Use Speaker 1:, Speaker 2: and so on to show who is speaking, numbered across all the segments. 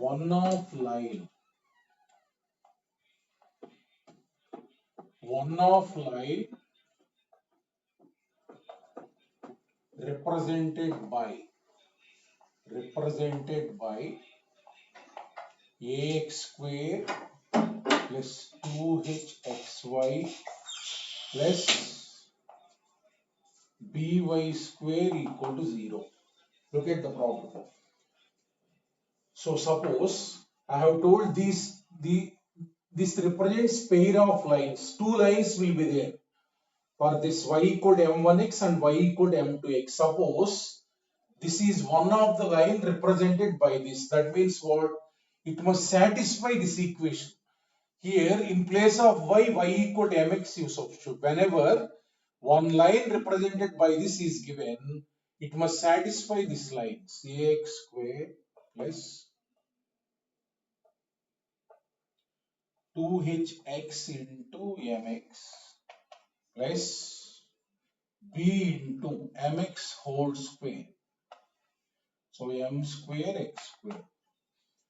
Speaker 1: one of line represented by ax square plus 2hxy plus by square equal to 0. Look at the problem. So suppose I have told this represents pair of lines. Two lines will be there for this y equal to m1x and y equal to m2x. Suppose this is one of the line represented by this. That means what? It must satisfy this equation. Here in place of y equal to mx you substitute. Whenever one line represented by this is given, it must satisfy this line. Ax square plus 2hx into mx plus b into mx whole square. So m square x square.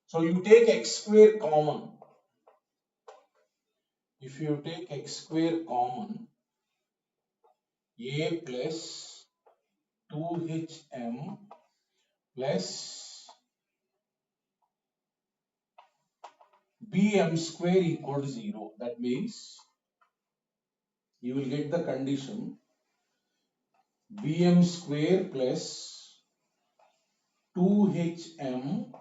Speaker 1: So you take x square common. If you take x square common, a plus 2hm plus bm square equal to 0. That means you will get the condition bm square plus 2hm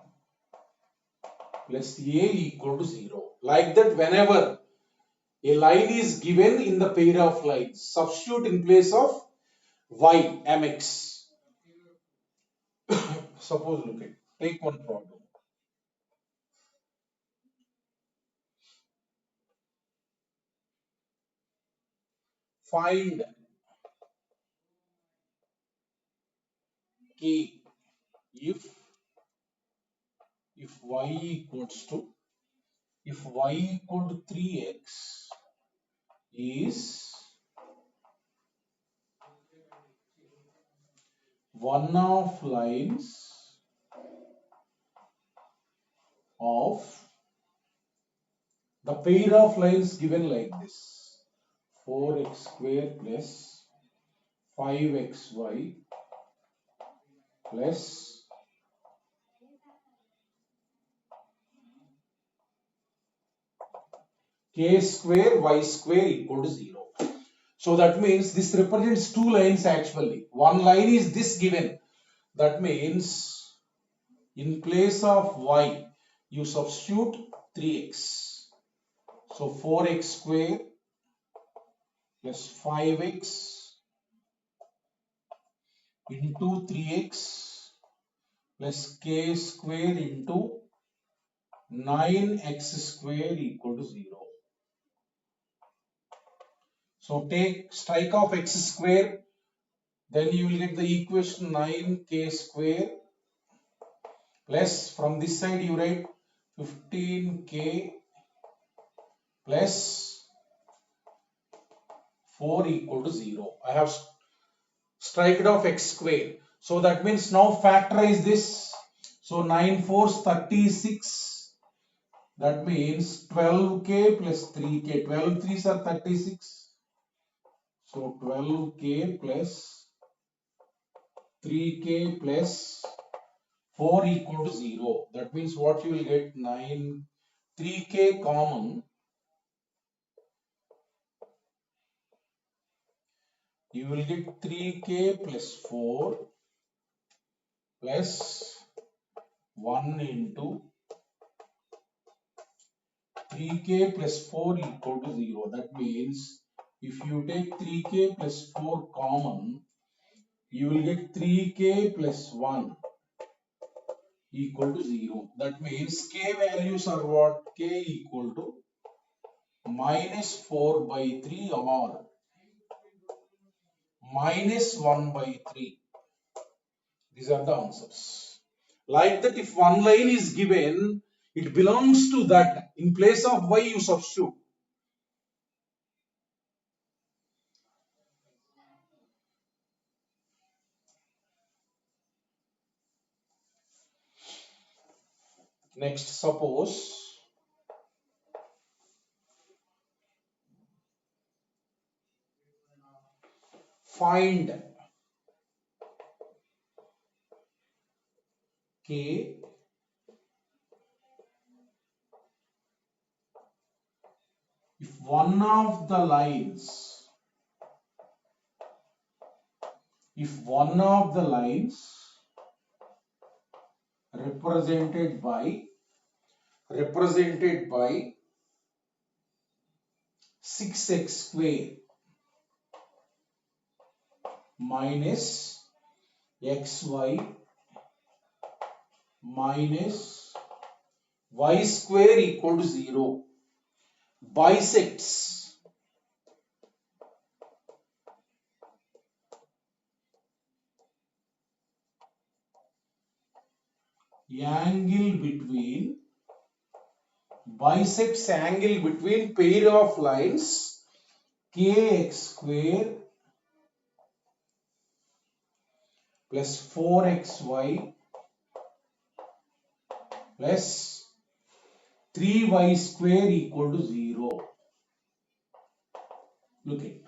Speaker 1: plus a equal to 0. Like that, whenever a line is given in the pair of lines, substitute in place of y mx. Suppose look at, take one problem. Find k if y equals to, if y equal to 3x is one of lines of the pair of lines given like this, 4x square plus 5xy plus k square y square equal to 0. So that means this represents two lines actually. One line is this given. That means in place of y, you substitute 3x. So 4x square plus 5x into 3x plus k square into 9x square equal to 0. So take strike off x square, then you will get the equation 9k square plus from this side you write 15k plus 4 equal to 0. I have striked off x square. So that means now factorize this. So 9 4s 36. That means 12k plus 3k. 12 3s are 36. So 12k plus 3k plus 4 equal to 0. That means what you will get 3k common. You will get 3k plus 4 plus 1 into 3k plus 4 equal to 0. That means if you take 3k plus 4 common, you will get 3k plus 1 equal to 0. That means k values are what? K equal to minus 4 by 3 or minus 1 by 3. These are the answers. Like that, if one line is given, it belongs to that. In place of y, you substitute. Next, suppose find k if one of the lines represented by 6x square minus xy minus y square equal to 0 bisects angle between pair of lines kx square plus 4xy plus 3y square equal to 0. Look at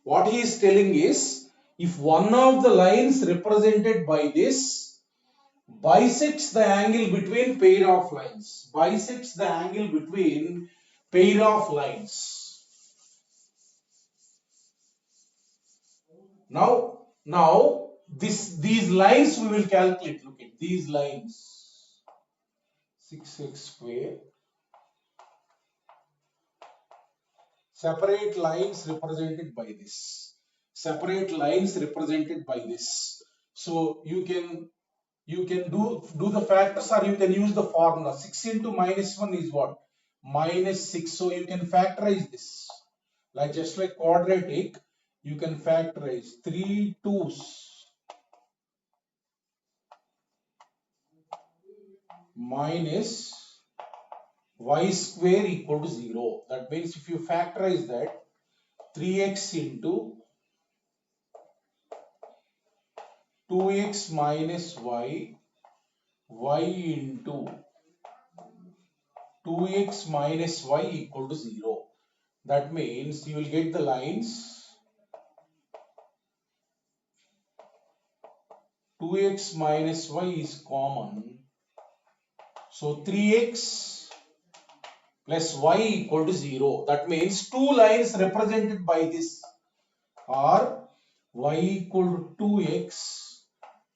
Speaker 1: what he is telling is, if one of the lines represented by this bisects the angle between pair of lines, now these lines we will calculate. Look at these lines, 6x square, separate lines represented by this, so you can do the factors, or you can use the formula. 6 into minus 1 is what? Minus 6. So you can factorize this, like just like quadratic, you can factorize 3 2's minus y square equal to 0. That means if you factorize that, 3x into 2x minus y into 2x minus y equal to 0. That means you will get the lines 2x minus y is common. So 3x plus y equal to 0. That means two lines represented by this are y equal to 2x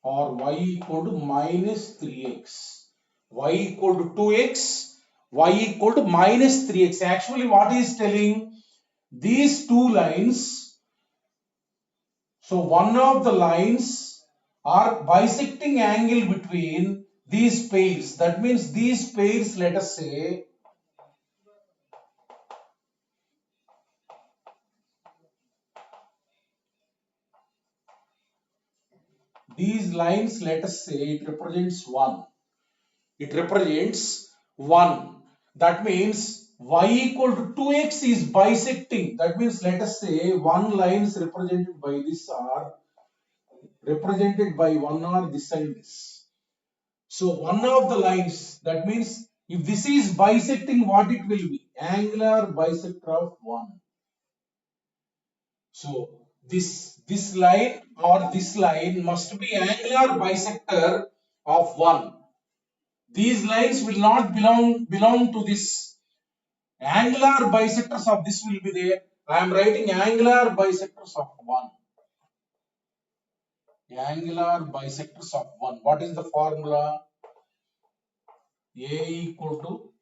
Speaker 1: or y equal to minus 3x. Y equal to 2x, y equal to minus 3x. Actually what he is telling, these two lines, so one of the lines are bisecting angle between these pairs. That means these pairs, let us say, these lines, let us say it represents 1. It represents 1. That means y equal to 2x is bisecting. That means let us say one lines represented by this are represented by one or this and this. So one of the lines, that means if this is bisecting, what it will be? Angular bisector of 1. So this line or this line must be angular bisector of 1. These lines will not belong to this. Angular bisectors of this will be there. I am writing angular bisectors of 1. Angular bisectors of 1. What is the formula? A equal to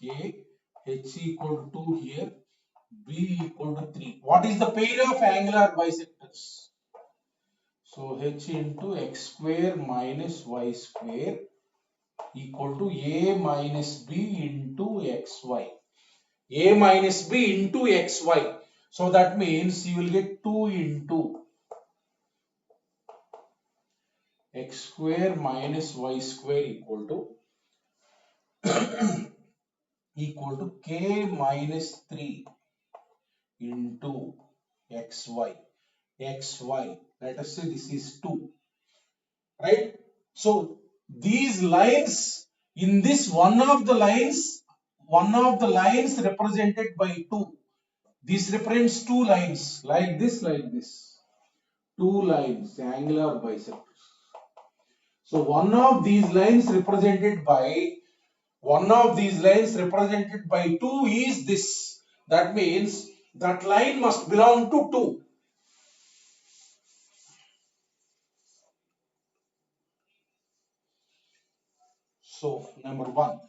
Speaker 1: K, H equal to 2 here, B equal to 3. What is the pair of angular bisectors? So H into x square minus y square equal to A minus B into xy. A minus B into xy. So that means you will get 2 into x square minus y square equal to k minus 3 into xy. Let us say this is 2. Right? So these lines In this one of the lines represented by 2. This represents two lines like this, like this. Two lines, angular bisectors. So one of these lines represented by 2 is this. That means that line must belong to 2. So number 1,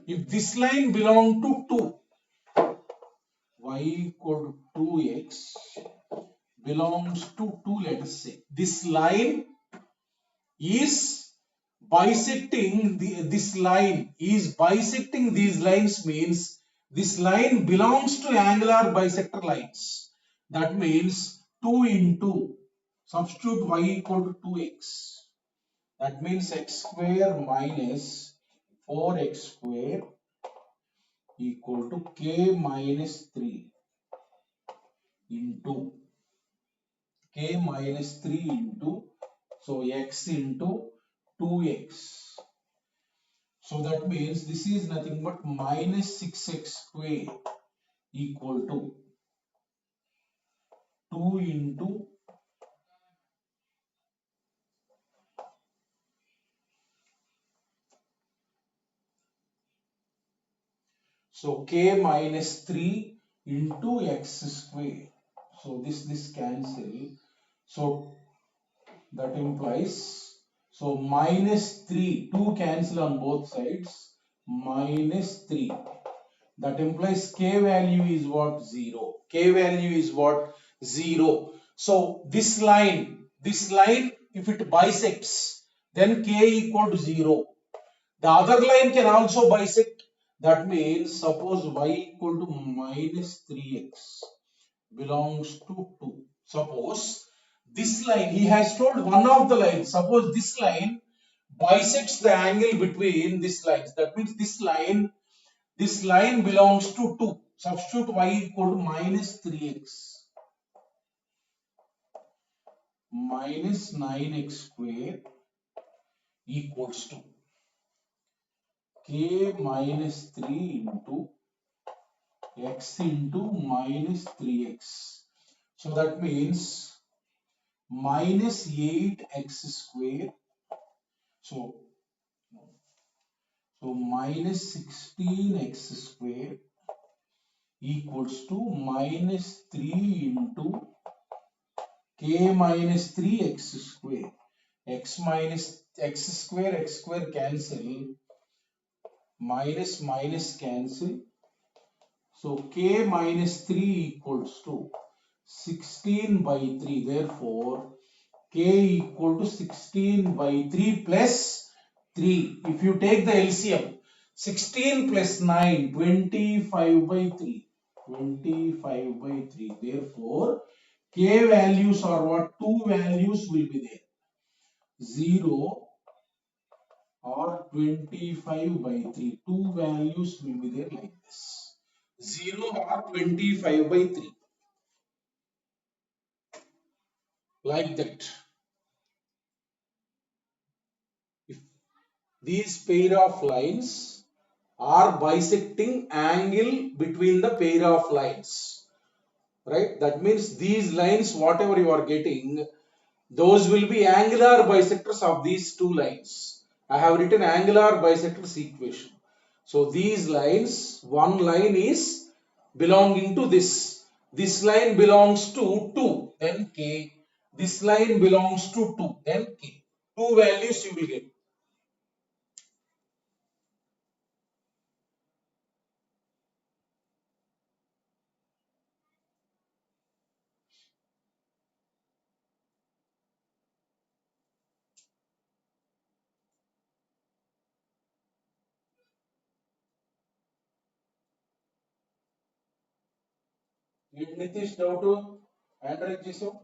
Speaker 1: if this line belong to 2, y equal to 2x belongs to 2, let us say. This line is bisecting these lines means this line belongs to angular bisector lines. That means 2 into, substitute y equal to 2x. That means x square minus 4x square equal to k minus 3 into so x into 2x. So that means this is nothing but minus 6x square equal to 2 into, so k minus 3 into x square. So this cancel. So that implies, so minus 3, 2 cancel on both sides, minus 3. That implies k value is what? 0. K value is what? 0. So this line, if it bisects, then k equal to 0. The other line can also bisect. That means suppose y equal to minus 3x belongs to 2. Suppose this line, he has told one of the lines. Suppose this line bisects the angle between these lines. That means this line belongs to 2. Substitute y equal to minus 3x minus 9x square equals to k minus 3 into x into minus 3x. So that means minus 8x square. So minus 16x square equals to minus 3 into k minus 3x square. X minus x square cancel, minus minus cancel. So k minus 3 equals to 16 by 3. Therefore, k equal to 16 by 3 plus 3. If you take the LCM, 16 plus 9, 25 by 3. 25 by 3. Therefore, k values are what? Two values will be there. 0 or 25 by 3. Two values will be there like this. 0 or 25 by 3. Like that. If these pair of lines are bisecting angle between the pair of lines, right? That means these lines, whatever you are getting, those will be angular bisectors of these two lines. I have written angular bisectors equation. So these lines, one line is belonging to this. This line belongs to 2, then k. This line belongs to 2, then k. Two values you will get. Nitish, doubt Android చేసావు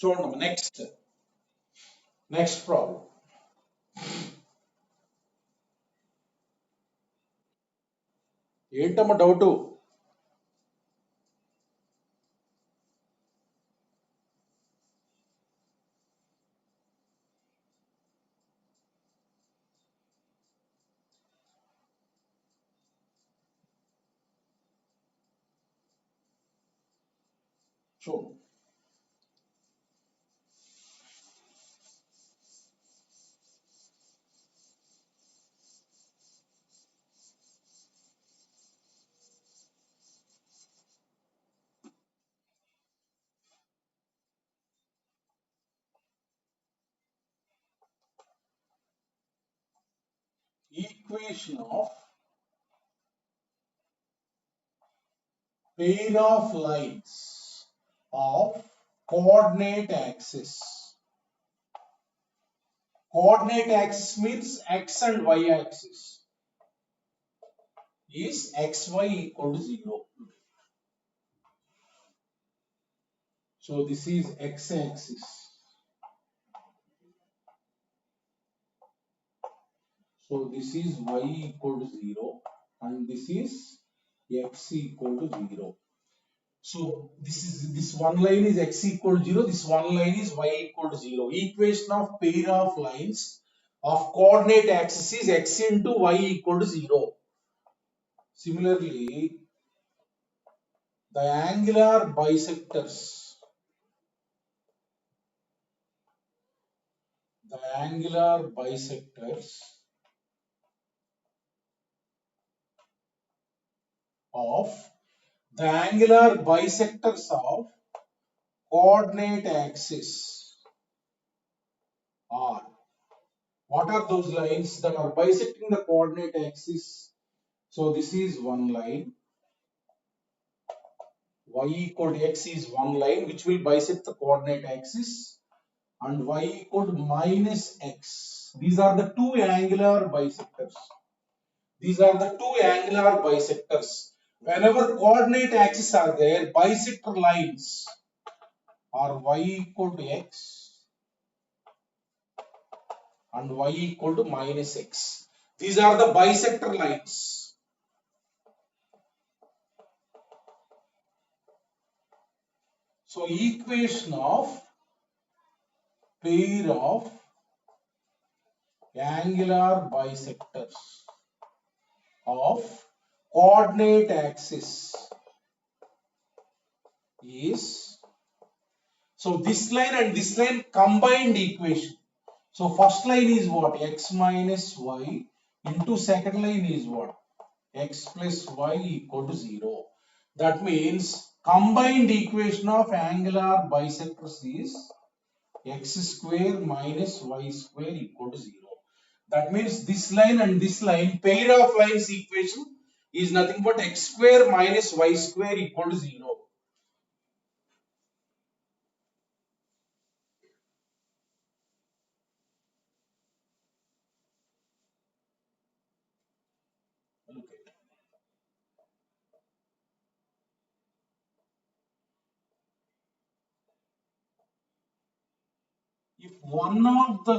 Speaker 1: చూడండి next problem. ఏంటమ్మా doubt? చూడు, equation of pair of lines of coordinate axis. Coordinate axis means x and y axis is xy equal to 0. So this is x axis. So this is y equal to 0 and this is x equal to 0. So this one line is x equal to 0, this one line is y equal to 0. Equation of pair of lines of coordinate axis is x into y equal to 0. Similarly, the angular bisectors of coordinate axis are, what are those lines that are bisecting the coordinate axis? So this is one line, y equal to x is one line which will bisect the coordinate axis, and y equal to minus x. These are the two angular bisectors. Whenever coordinate axes are there, bisector lines are y equal to x and y equal to minus x. These are the bisector lines. So equation of pair of angular bisectors of coordinate axis is, so this line and this line combined equation. So first line is what? X minus y into second line is what? X plus y equal to 0. That means combined equation of angular bisectors is x square minus y square equal to 0. That means this line and this line, pair of lines equation is nothing but x square minus y square equal to 0. Look at it. If one of the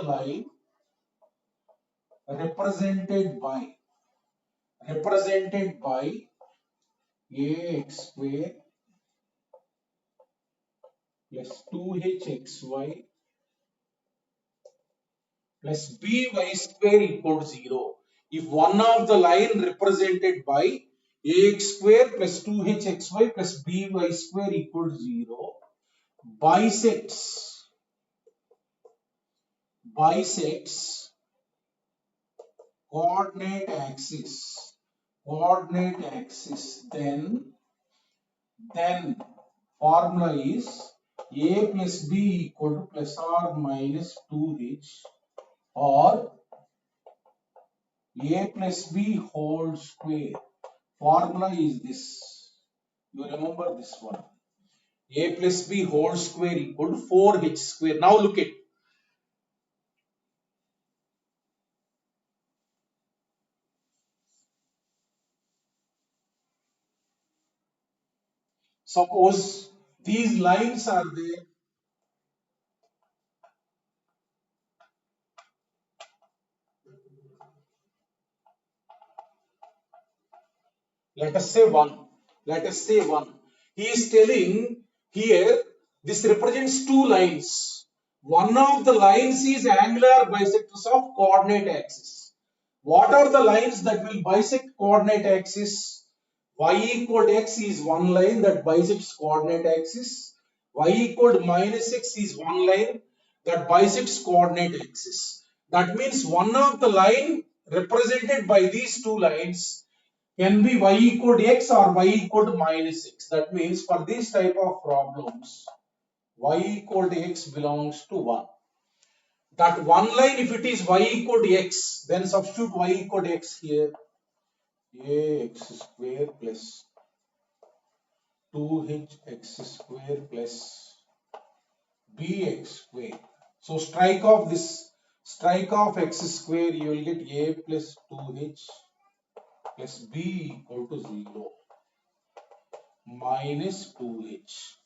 Speaker 1: line represented by ax square plus 2hxy plus by square equal to 0. If one of the line represented by ax square plus 2hxy plus by square equal to 0 bisects coordinate axis, then formula is a plus b equal to plus or minus 2h, or a plus b whole square. Formula is this. You remember this one. A plus b whole square equal to 4h square. Now look at. Suppose these lines are there. Let us say 1. Let us say 1. He is telling here this represents two lines. One of the lines is angular bisectors of coordinate axis. What are the lines that will bisect coordinate axis? Y equal to x is one line that bisects coordinate axis. Y equal to minus x is one line that bisects coordinate axis. That means one of the line represented by these two lines can be y equal to x or y equal to minus x. That means for this type of problems, y equal to x belongs to 1. That one line, if it is y equal to x, then substitute y equal to x here. Ax square plus 2hx square plus bx square. So strike off x square, you will get a plus 2h plus b equal to 0 minus 2h.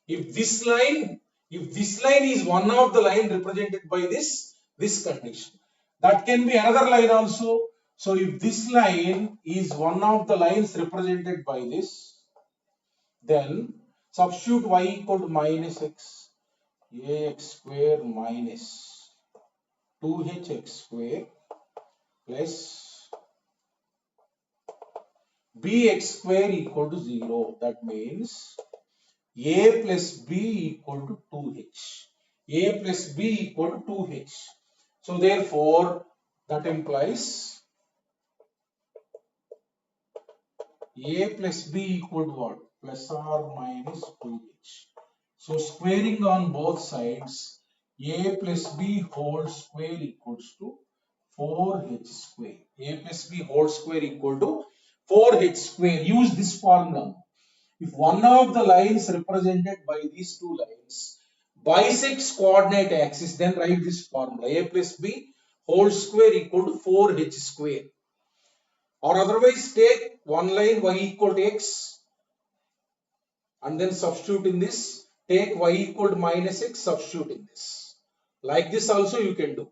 Speaker 1: If this line is one of the line represented by this condition, that can be another line also. So if this line is one of the lines represented by this, then substitute y equal to minus x, ax square minus 2hx square plus bx square equal to 0. That means a plus b equal to 2h. A plus b equal to 2h. So therefore, that implies a plus b equal to what? Plus or minus 2h. So squaring on both sides, a plus b whole square equals to 4h square. A plus b whole square equal to 4h square. Use this formula. If one of the lines represented by these two lines bisects coordinate axis, then write this formula. A plus b whole square equal to 4h square. Or otherwise take one line y equal to x and then substitute in this. Take y equal to minus x, substitute in this. Like this also you can do.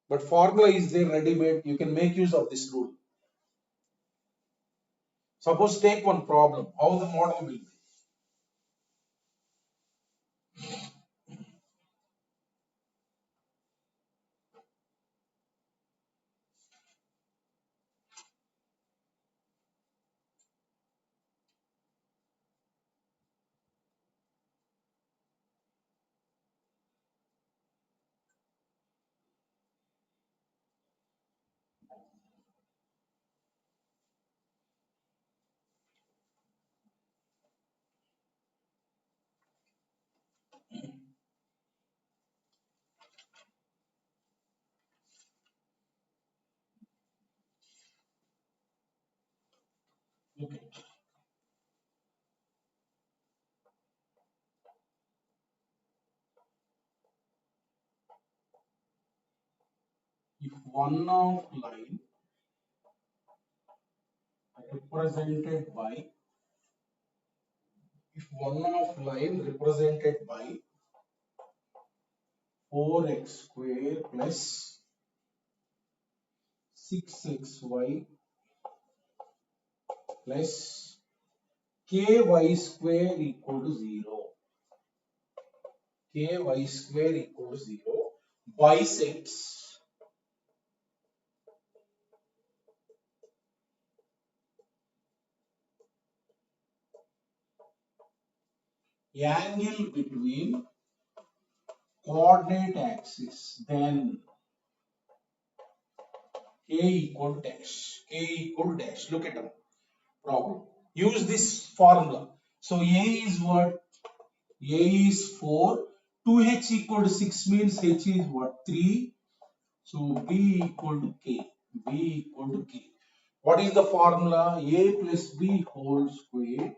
Speaker 1: But formula is there ready made. You can make use of this rule. Suppose take one problem. How the model will be. Okay. If one of line represented by 4x square plus 6xy plus ky square equal to 0. Ky square equal to 0 bisects angle between coordinate axis, then k equal to dash. Look at the problem. Use this formula. So a is what? A is 4. 2h equal to 6 means h is what? 3. So b equal to k. B equal to k. What is the formula? A plus b whole square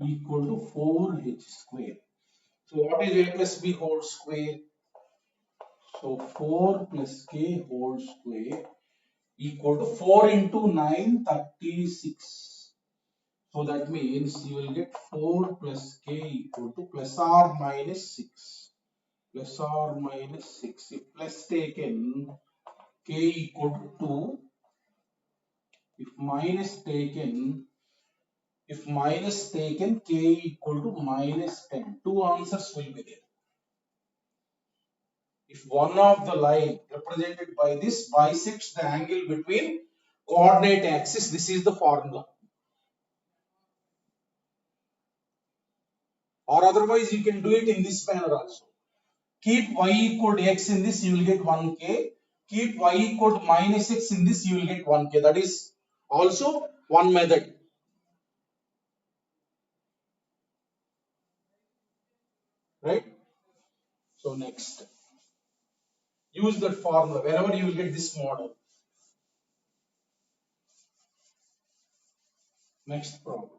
Speaker 1: equal to 4h square. So what is a plus b whole square? So 4 plus k whole square equal to 4 into 9, 36. So that means you will get 4 plus k equal to plus or minus 6. Plus or minus 6. If plus taken, k equal to 2, if minus taken k equal to minus 10, two answers will be there. If one of the line represented by this bisects the angle between coordinate axis, this is the formula. Or otherwise you can do it in this manner also. Keep y equal to x in this, you will get 1k. Keep y equal to minus x in this, you will get 1k. That is also one method. Right? So next, use that formula wherever you will get this model. Next problem.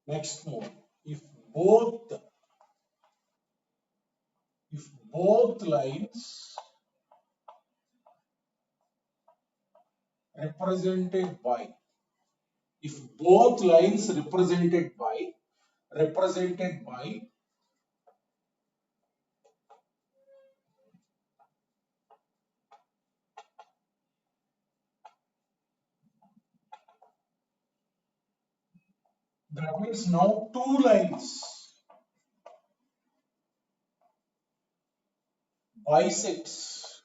Speaker 1: Next one. If both lines represented by that means now two lines bisects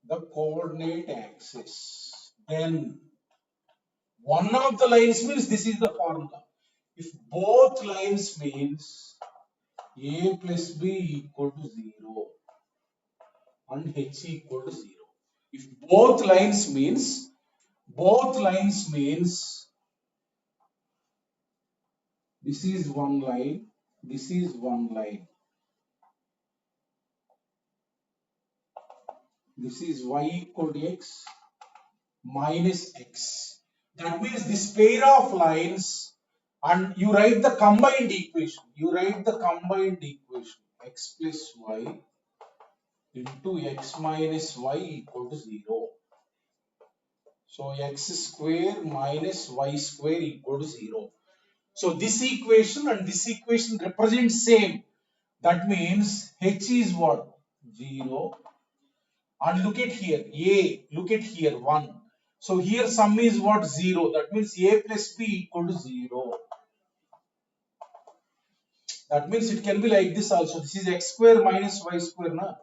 Speaker 1: the coordinate axis, then one of the lines means this is the formula. If both lines means a plus b equal to 0 and h equal to 0. If both lines means this is one line, this is one line, this is y equal to x minus x. That means this pair of lines, and you write the combined equation. X plus y into x minus y equal to 0. So x square minus y square equal to 0. So this equation and this equation represent same. That means h is what? 0. And look at here, look at here, 1. So here sum is what? 0. That means a plus b equal to 0. That means it can be like this also. This is x square minus y square, na?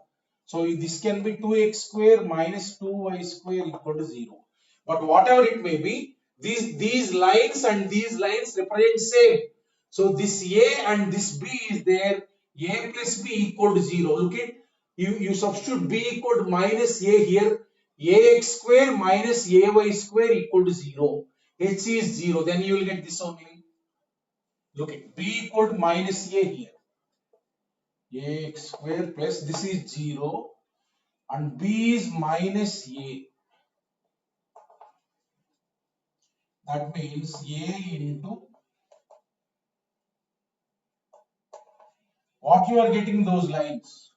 Speaker 1: So this can be 2x square minus 2y square equal to 0. But whatever it may be, these lines and these lines represent same. So this a and this b is there. A plus b equal to 0. Look at, you substitute b equal to minus a here. Ax square minus ay square equal to 0. H is 0. Then you will get this only. Look at b equal to minus a here. Ax square plus this is 0 and b is minus a. That means a into what you are getting, those lines.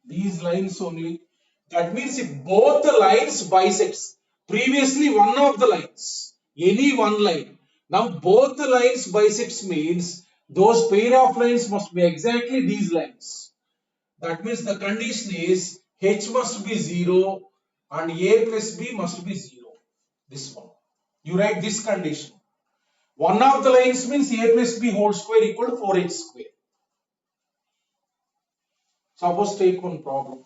Speaker 1: These lines only. That means if both the lines bisects, previously one of the lines, any one line. Now both the lines bisects means those pair of lines must be exactly these lines. That means the condition is h must be 0 and a plus b must be 0. This one. You write this condition. One of the lines means a plus b whole square equal to 4h square. Suppose take one problem.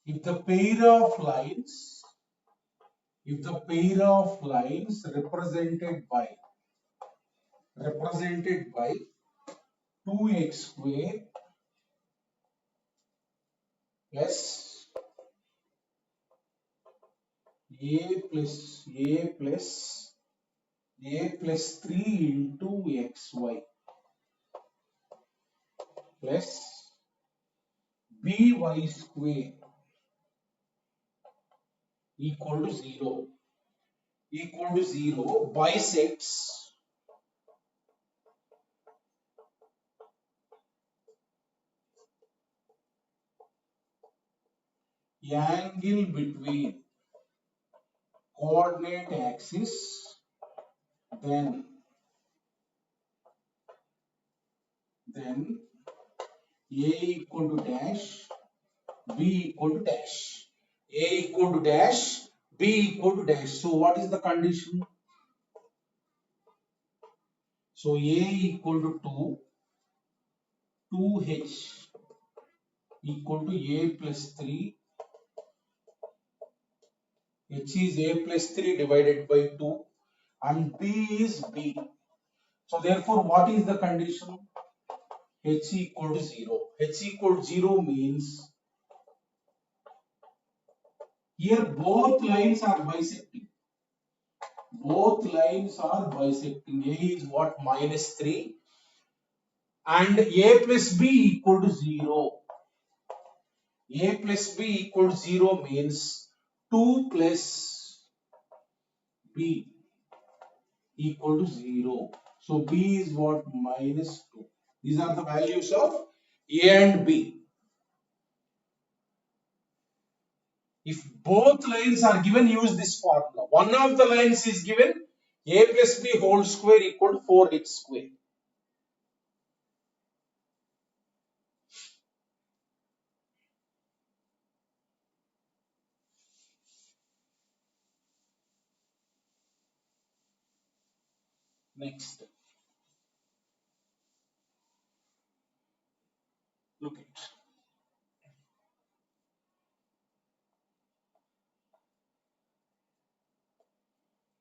Speaker 1: If the pair of lines represented by 2x square plus a plus 3 into xy plus by square equal to 0 bisects angle between coordinate axis, then a equal to dash, b equal to dash, a equal to dash, b equal to dash. So what is the condition? So a equal to 2h equal to a plus 3, h is a plus 3 divided by 2 and b is b. So therefore what is the condition? H equal to 0. H equal to 0 means here both lines are bisecting. Both lines are bisecting. A is what? Minus 3 and a plus b equal to 0. A plus b equal to 0 means 2 plus b equal to 0. So b is what? Minus 2. These are the values of a and b. If both lines are given, use this formula. One of the lines is given a plus b whole square equal to 4h square. Next, look at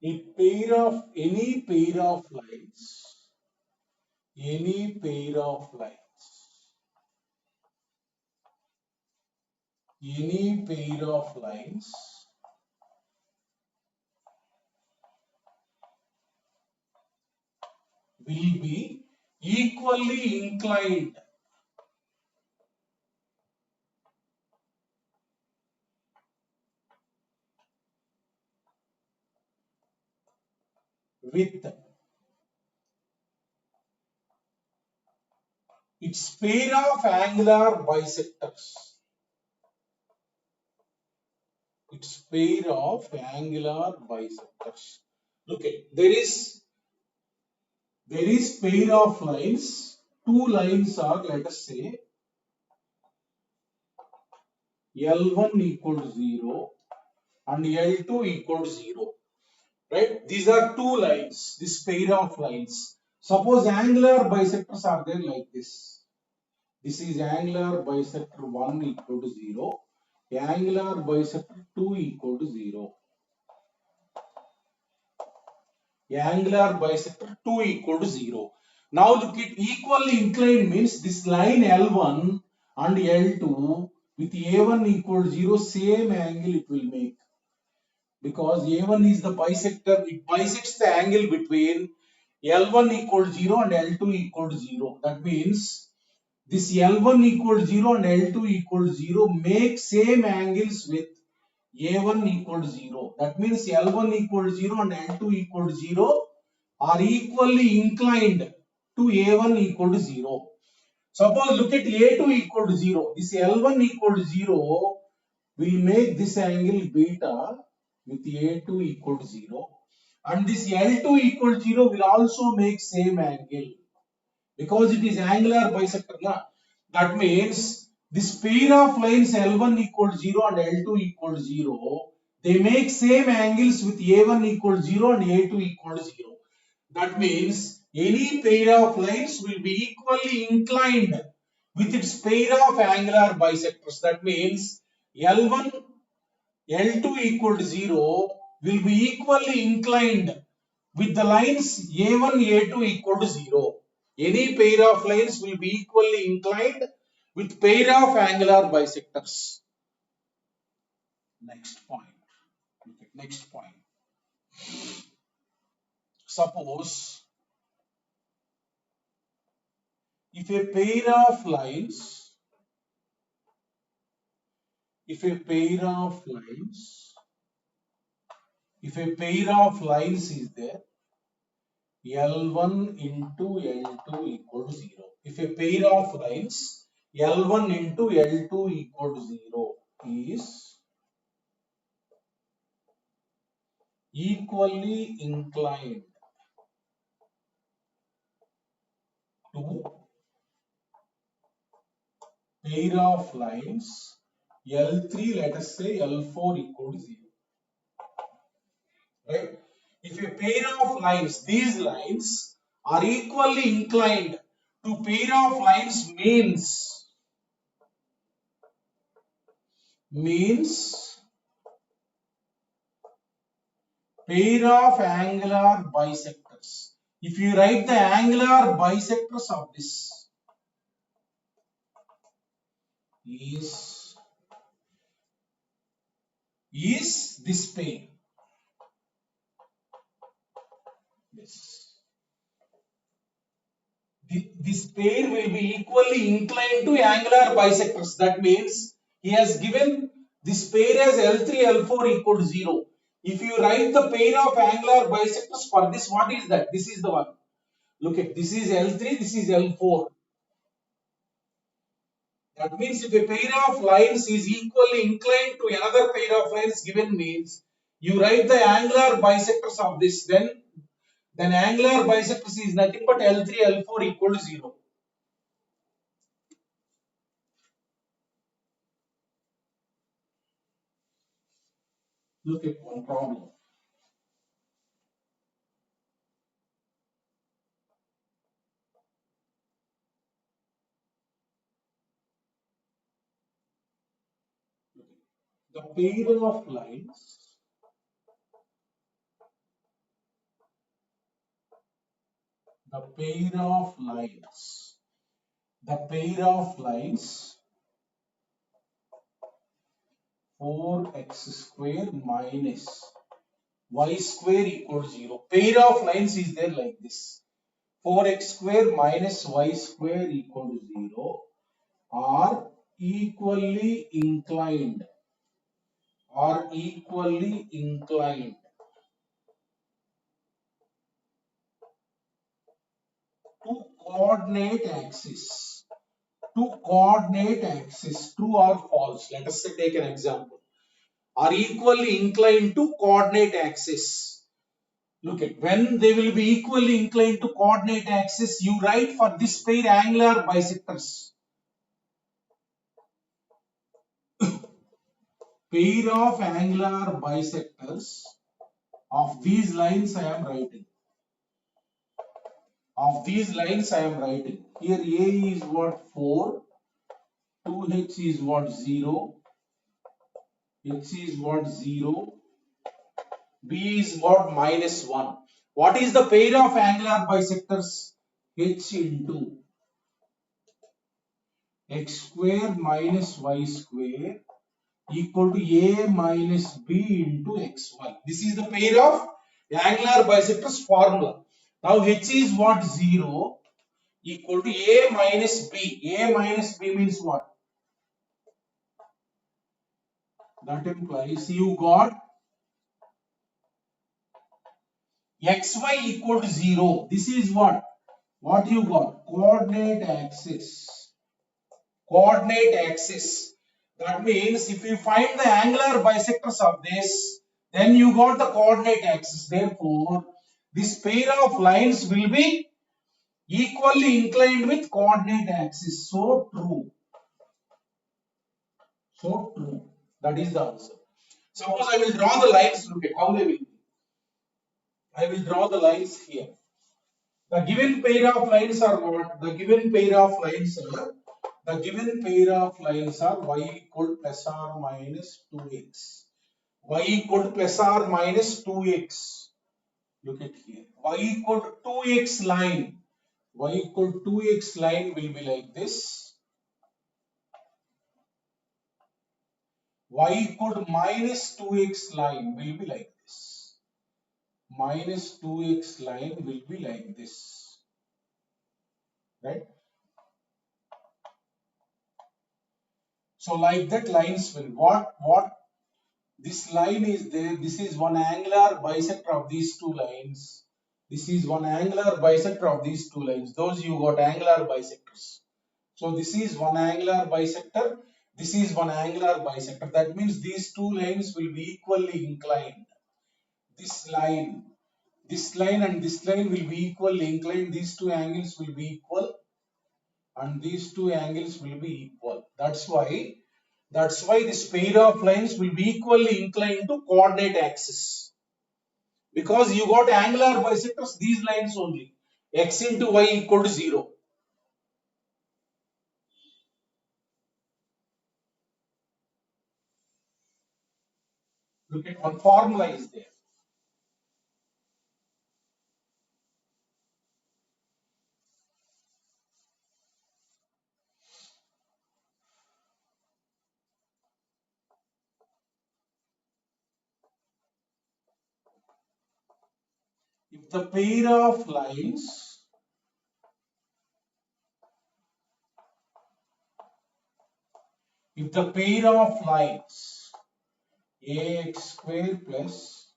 Speaker 1: a pair of any pair of lines will be equally inclined with its pair of angular bisectors. Its pair of angular bisectors. Look at there is pair of lines. Two lines are, let us say, L1 equal to 0 and L2 equal to 0. Right? These are two lines, this pair of lines. Suppose angular bisectors are there like this. This is angular bisector 1 equal to 0. Angular bisector 2 equal to 0. Angular bisector 2 equal to 0. Now look at equally inclined means this line L1 and L2 with A1 equal to 0, same angle it will make. Because A1 is the bisector, it bisects the angle between L1 equal to 0 and L2 equal to 0. That means this L1 equal to 0 and L2 equal to 0 make same angles with A1 equal to 0. That means L1 equal to 0 and L2 equal to 0 are equally inclined to A1 equal to 0. Suppose look at A2 equal to 0. This L1 equal to 0 will make this angle beta with A2 equal to 0. And this L2 equal to 0 will also make same angle. Because it is angular bisector. Na? That means this pair of lines L1 equal to 0 and L2 equal to 0, they make same angles with A1 equal to 0 and A2 equal to 0. That means any pair of lines will be equally inclined with its pair of angular bisectors. That means L1, L2 equal to 0 will be equally inclined with the lines A1, A2 equal to 0. Any pair of lines will be equally inclined with pair of angular bisectors. Next point. Look at next point. Suppose if a pair of lines, if a pair of lines, if a pair of lines is there, L1 into L2 equal to 0. If a pair of lines L1 into L2 equal to 0 is equally inclined to pair of lines L3, let us say L4 equal to 0. Right? If a pair of lines, these lines are equally inclined to pair of lines means pair of angular bisectors. If you write the angular bisectors of this is this pair. This. This pair will be equally inclined to angular bisectors. That means he has given this pair as L3, L4 equal to 0. If you write the pair of angular bisectors for this, what is that? This is the one. Look at this is L3, this is L4. That means if a pair of lines is equally inclined to another pair of lines given means you write the angular bisectors of this, then angular bisectors is nothing but L3, L4 equal to 0. Look at one problem. The pair of lines the pair of lines 4x square minus y square equal to 0. Pair of lines is there like this. 4x square minus y square equal to 0 are equally inclined to coordinate axis. True or false? Let us say take an example. Are equally inclined to coordinate axis. Look at when they will be equally inclined to coordinate axis, you write for this pair angular bisectors. Pair of angular bisectors of these lines I am writing. Here A is what 4, 2h is what 0, h is what 0, B is what minus 1. What is the pair of angular bisectors? H into x square minus y square equal to A minus B into xy. This is the pair of angular bisectors formula. Now H is what 0 equal to A minus B. A minus B means what? That implies you got xy equal to 0. This is what? What you got? Coordinate axis. That means if you find the angular bisectors of this, then you got the coordinate axis. Therefore, this pair of lines will be equally inclined with coordinate axis. So true. That is the answer. Suppose I will draw the lines. Look at how they will be. I will draw the lines here. The given pair of lines are what? The given pair of lines are y equal plus or minus 2x. Y equal to plus or minus 2x. Look at here. Y equal to 2x line. Y equal to 2x line will be like this. y equal to minus 2x line will be like this. Minus 2x line will be like this, right? So like that lines will, what this line is there, this is one angular bisector of these two lines. This is one angular bisector of these two lines. Those you got angular bisectors. So this is one angular bisector. This is one angular bisector. That means these two lines will be equally inclined. This line and this line will be equally inclined. These two angles will be equal and these two angles will be equal. That's why this pair of lines will be equally inclined to coordinate axis. Because you got angular bisectors, these lines only. X into y equal to 0. Look at one formula is there. If the pair of lines ax square plus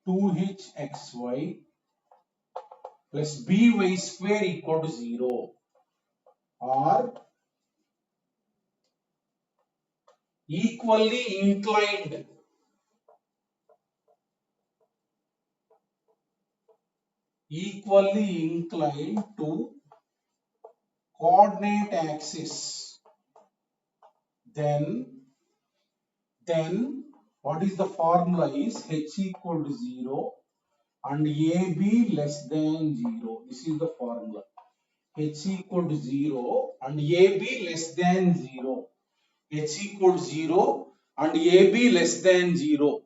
Speaker 1: 2hxy plus by square equal to 0 are equally inclined to coordinate axis, then what is the formula is h equal to 0 and AB less than 0. This is the formula. H equal to 0 and AB less than 0. H equal to 0 and AB less than 0.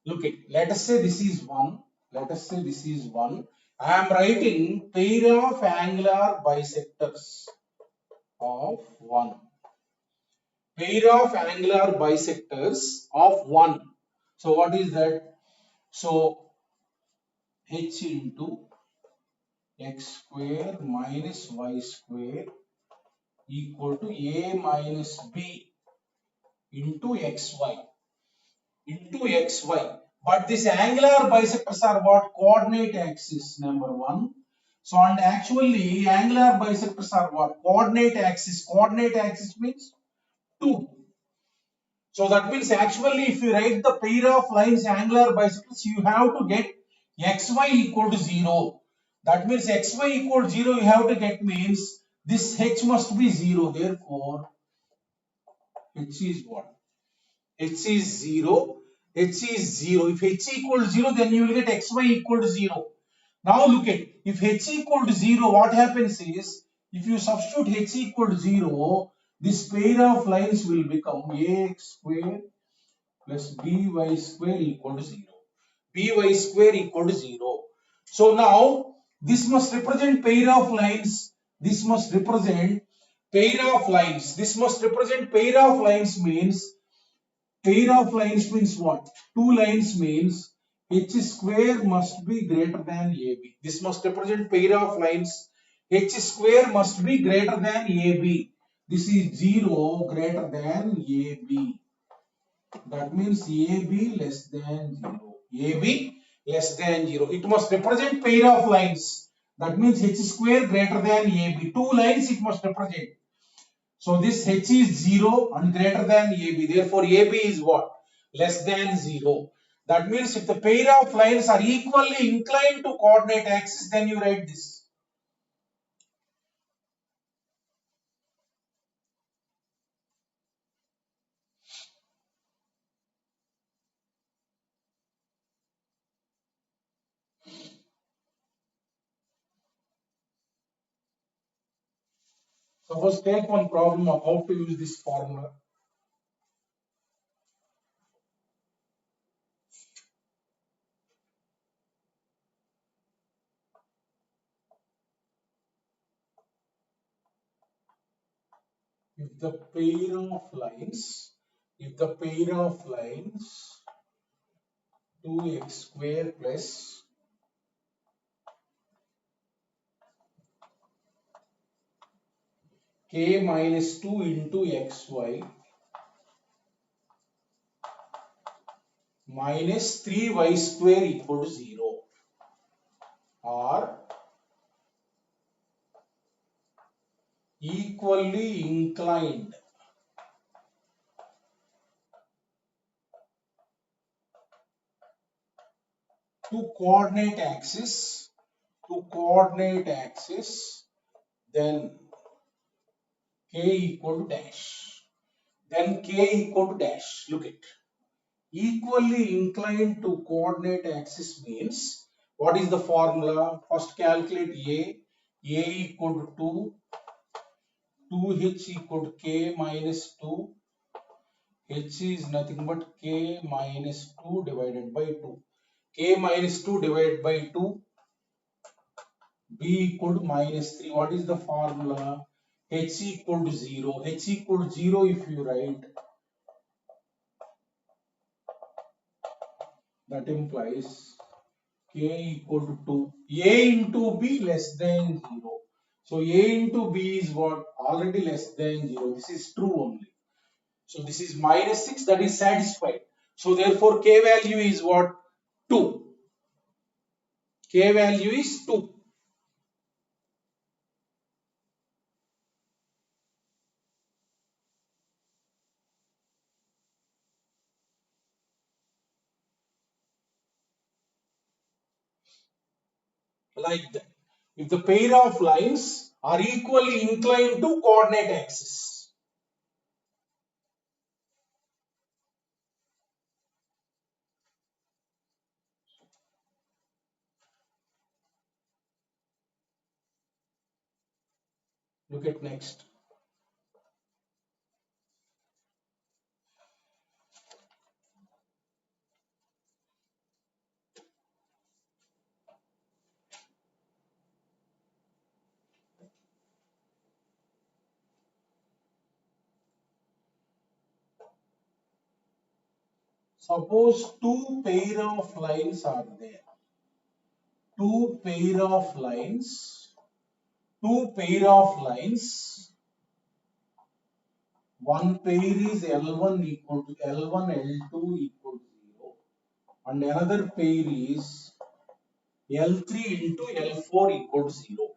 Speaker 1: Look at, let us say this is 1. Let us say this is 1. I am writing pair of angular bisectors of 1. Pair of angular bisectors of 1. So what is that? So h into x square minus y square equal to a minus b into xy. But these angular bisectors are what? Coordinate axis, number 1. So and actually angular bisectors are what? Coordinate axis. Coordinate axis means 2. So that means actually if you write the pair of lines angular bisectors, you have to get xy equal to 0. That means xy equal to 0 you have to get means this h must be 0. Therefore, h is what? H is 0. H is 0. If h equals 0, then you will get xy equal to 0. Now look at, if h equal to 0, what happens is, if you substitute h equal to 0, this pair of lines will become ax square plus by square equal to 0. By square equal to 0. So now, this must represent pair of lines. This must represent pair of lines. This must represent pair of lines means, pair of lines means what? Two lines means h square must be greater than AB. This must represent pair of lines. H square must be greater than AB. This is 0 greater than AB. That means AB less than 0. AB less than 0. It must represent pair of lines. That means h square greater than AB. Two lines it must represent. So this h is 0 and greater than AB. Therefore, AB is what? Less than 0. That means if the pair of lines are equally inclined to coordinate axis, then you write this. Suppose take one problem of how to use this formula. if the pair of lines, 2x square plus k minus 2 into xy minus 3y square equal to 0 are equally inclined to coordinate axis, then k equal to dash. Then k equal to dash. Look at equally inclined to coordinate axis means what is the formula? First calculate A equal to 2h equal to k minus 2. H is nothing but k minus 2 divided by 2. K minus 2 divided by 2, b equal to minus 3. What is the formula? H equal to 0. H equal to 0 if you write, that implies k equal to 2. A into b less than 0. So a into b is what? Already less than 0. This is true only. So this is minus 6, that is satisfied. So therefore k value is what? 2. K value is 2. Like that. If the pair of lines are equally inclined to coordinate axis. Look at next. Suppose two pair of lines are there. Two pair of lines. One pair is L1 equal to L1, L2 equal to 0. And another pair is L3 into L4 equal to 0.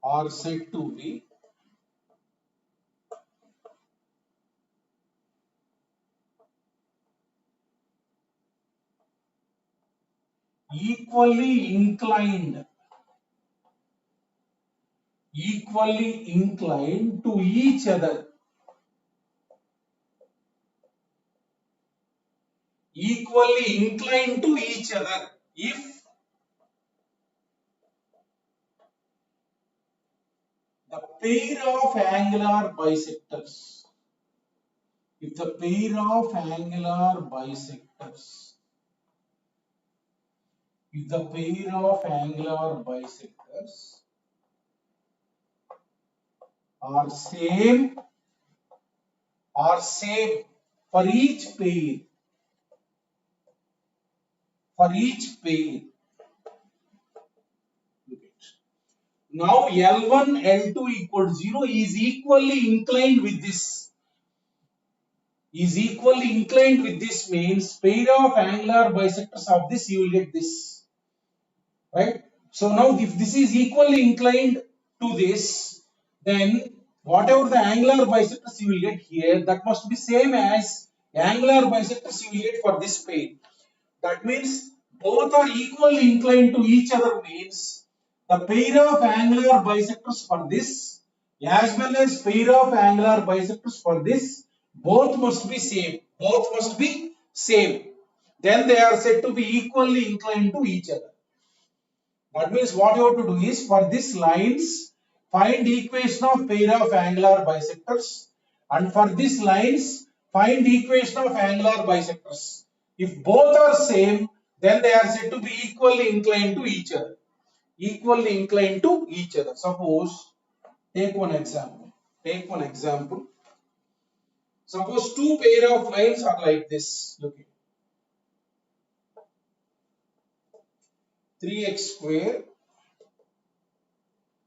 Speaker 1: Are said to be equally inclined to each other. Equally inclined to each other if the pair of angular bisectors, if the pair of angular bisectors are same for each pair, now L1, L2 equal to 0 is equally inclined with this. Means pair of angular bisectors of this, you will get this. Right? So now if this is equally inclined to this, then whatever the angular bisectors you will get here, that must be same as angular bisectors you will get for this pair. That means both are equally inclined to each other means the pair of angular bisectors for this as well as pair of angular bisectors for this, both must be same. Then they are said to be equally inclined to each other. That means what you have to do is for this lines, find equation of pair of angular bisectors, and for this lines, find equation of angular bisectors. If both are same, then they are said to be equally inclined to each other. Suppose, take one example. Take one example. Suppose two pair of lines are like this. Look at 3x square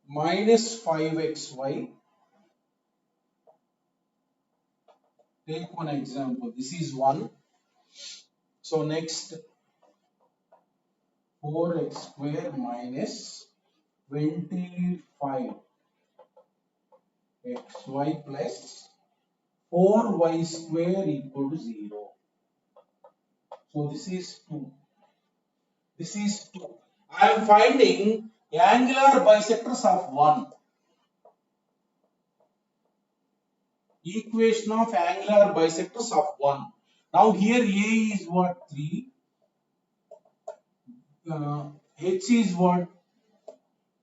Speaker 1: minus 5xy. Take one example. This is one. So next 4x square minus 25xy plus 4y square equal to 0. So this is 2. This is 2. I am finding angular bisectors of 1. Equation of angular bisectors of 1. Now here A is what? 3. H is what?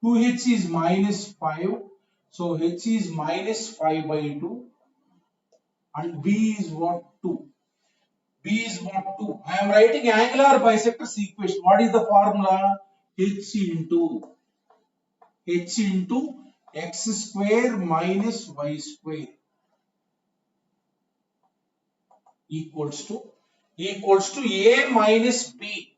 Speaker 1: 2h is minus 5. So h is minus 5 by 2. And B is what? 2. B is what? 2. I am writing angular bisectors equation. What is the formula? H into x square minus y square equals to A minus B.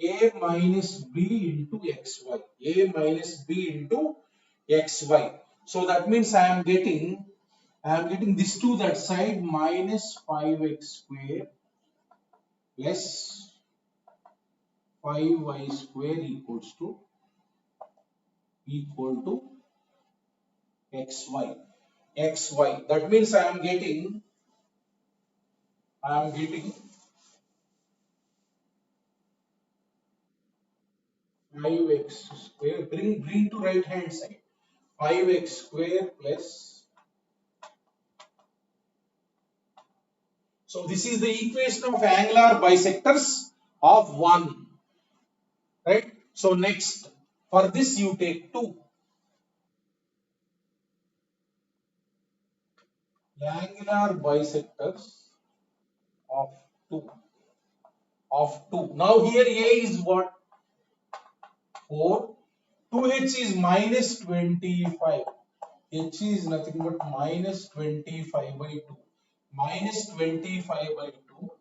Speaker 1: A minus B into xy. A minus B into xy. So that means I am getting this to that side minus 5x square plus 5y square equal to xy. That means I am getting 5x square. Bring to right hand side. 5x square plus. So this is the equation of angular bisectors of 1. Right? So next, for this you take 2. Angular bisectors of 2. Now here A is what? 4. 2h is minus 25. H is nothing but minus 25 by 2. Minus 25 by 2.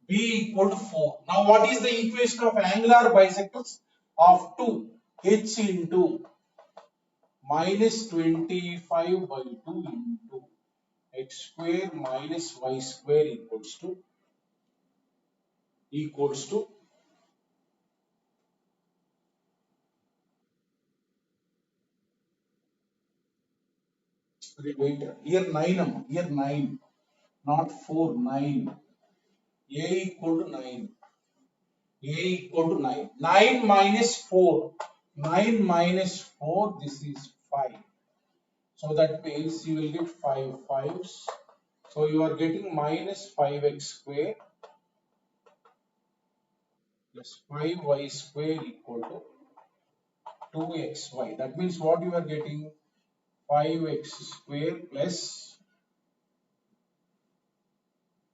Speaker 1: B equal to 4. Now what is the equation of angular bisectors of 2? H into minus 25 by 2 into x square minus y square equals to wait, here 9, here 9, not 4, 9. A equal to 9. A equal to 9. 9 minus 4. 9 minus 4, this is 5. So that means you will get 5 5s. So you are getting minus 5x square plus 5y square equal to 2xy. That means what you are getting? 5x square plus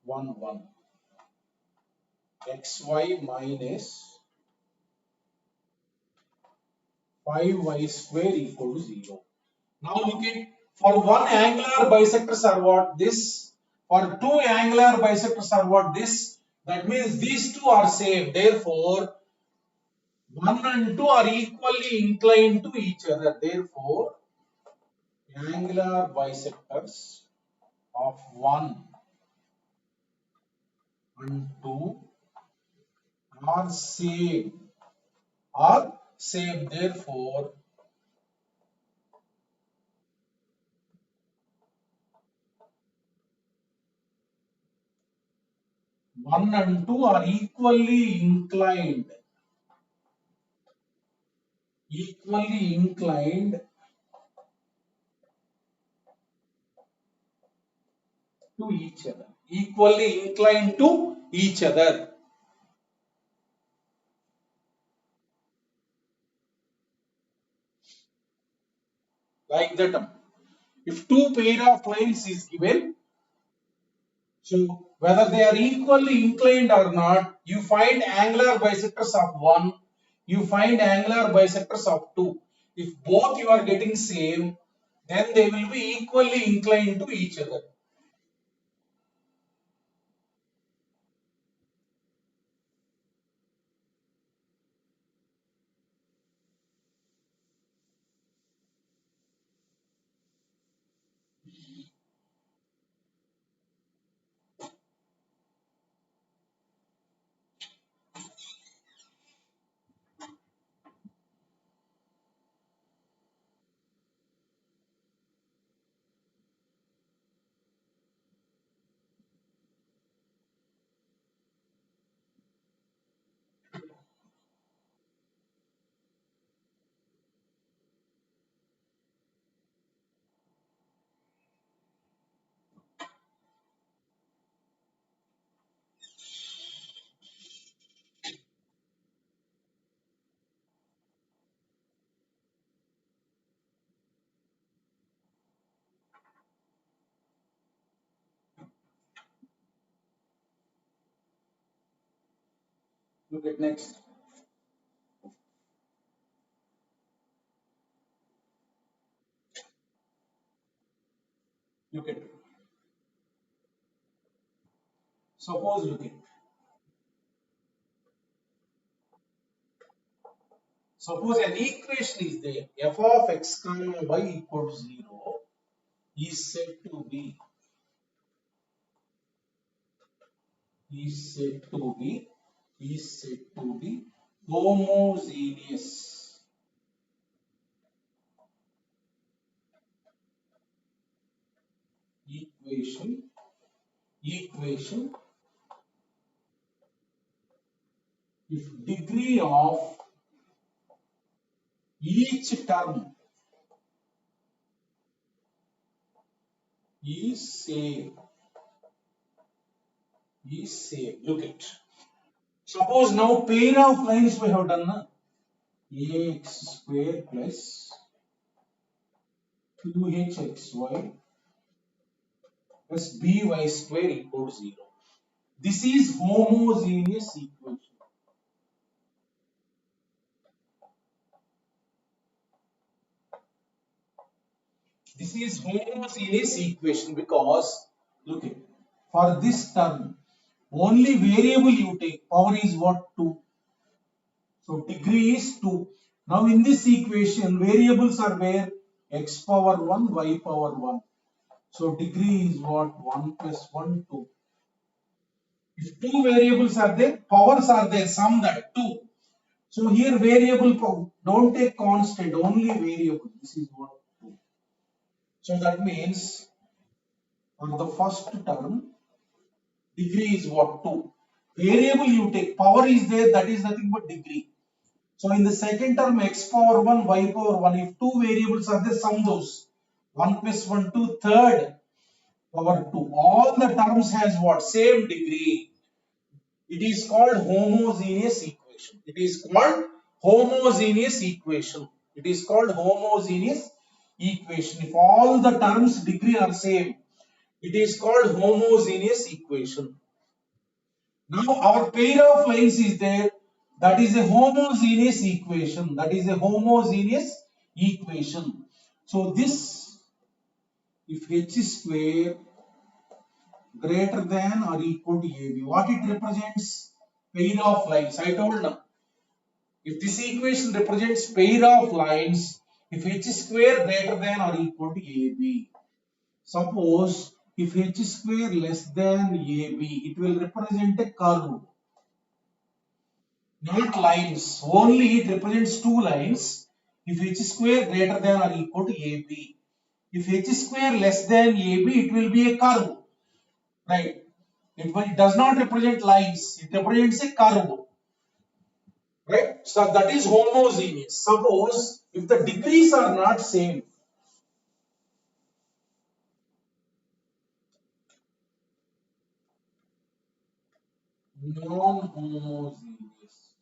Speaker 1: 1 1. xy minus 5y square equal to 0. Now look at, for one angular bisectors are what? This. For two angular bisectors are what? This. That means these two are same. Therefore, 1 and 2 are equally inclined to each other. Therefore, angular bisectors of 1 and 2 are same. Therefore, one and two are equally inclined to each other. Equally inclined to each other. Like that. If two pair of lines is given, so whether they are equally inclined or not, you find angular bisectors of 1, you find angular bisectors of 2. If both you are getting same, then they will be equally inclined to each other. Look at next. Look at. Suppose look at. Suppose an equation is there. F of x comma y equals 0 is said to be is said to be said to be homogeneous equation if degree of each term is same. Look at. Suppose now pair of lines we have done na? Ax square plus 2hxy plus by square equals 0. This is homogeneous equation. This is homogeneous equation because look at for this term only variable you take power is what 2. So degree is 2. Now in this equation variables are where x power 1 y power 1. So degree is what 1 plus 1 2. If two variables are there, powers are there, sum that 2. So here variable don't take constant, only variable. This is what 2. So that means for the first term, degree is what 2. Variable you take, power is there, that is nothing but degree. So in the second term, x power 1, y power 1, if two variables are there, sum those. 1 plus 1, 2, third power 2. All the terms has what? Same degree. It is called homogeneous equation. It is called homogeneous equation. It is called homogeneous equation. If all the terms degree are same, it is called homogeneous equation. Now our pair of lines is there. That is a homogeneous equation. That is a homogeneous equation. So this, if h square greater than or equal to AB, what it represents? Pair of lines. I told now. If this equation represents pair of lines, if h square greater than or equal to AB, suppose if h square less than AB, it will represent a curve. Not lines, only it represents two lines. If h square greater than or equal to AB. If h square less than AB, it will be a curve. Right? It does not represent lines, it represents a curve. Right? So that is homogeneous. Suppose if the degrees are not same, non-homogeneous.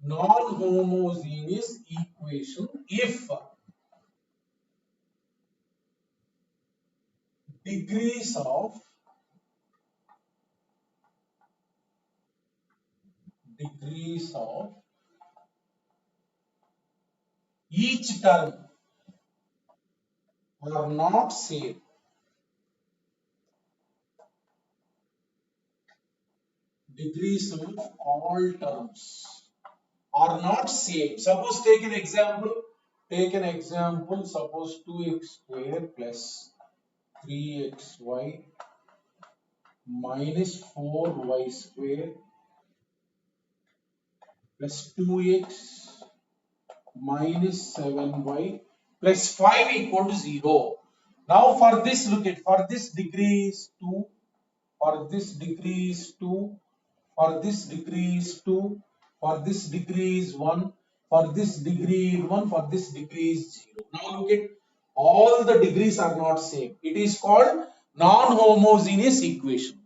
Speaker 1: Non-homogeneous equation if degrees of degrees of each term are not same. Degrees of all terms are not same. Suppose take an example. Take an example. Suppose 2x square plus 3xy minus 4y square plus 2x minus 7y plus 5 equal to 0. Now for this, look at, for this degree is 2, for this degree is 2, for this degree is 2, for this degree is 1, for this degree is 1, for this degree is 0. Now look at, all the degrees are not same. It is called non-homogeneous equation.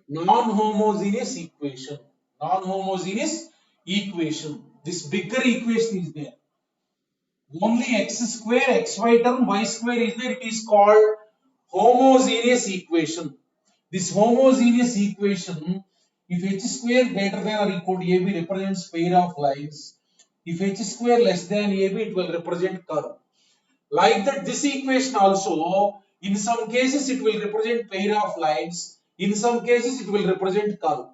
Speaker 1: Non-homogeneous equation. Non-homogeneous equation. This bigger equation is there. Only x square, xy term, y square is there. It is called homogeneous equation. This homogeneous equation, if h square greater than or equal to ab represents pair of lines. If h square less than ab, it will represent curve. Like that, this equation also, in some cases it will represent pair of lines. In some cases it will represent curve.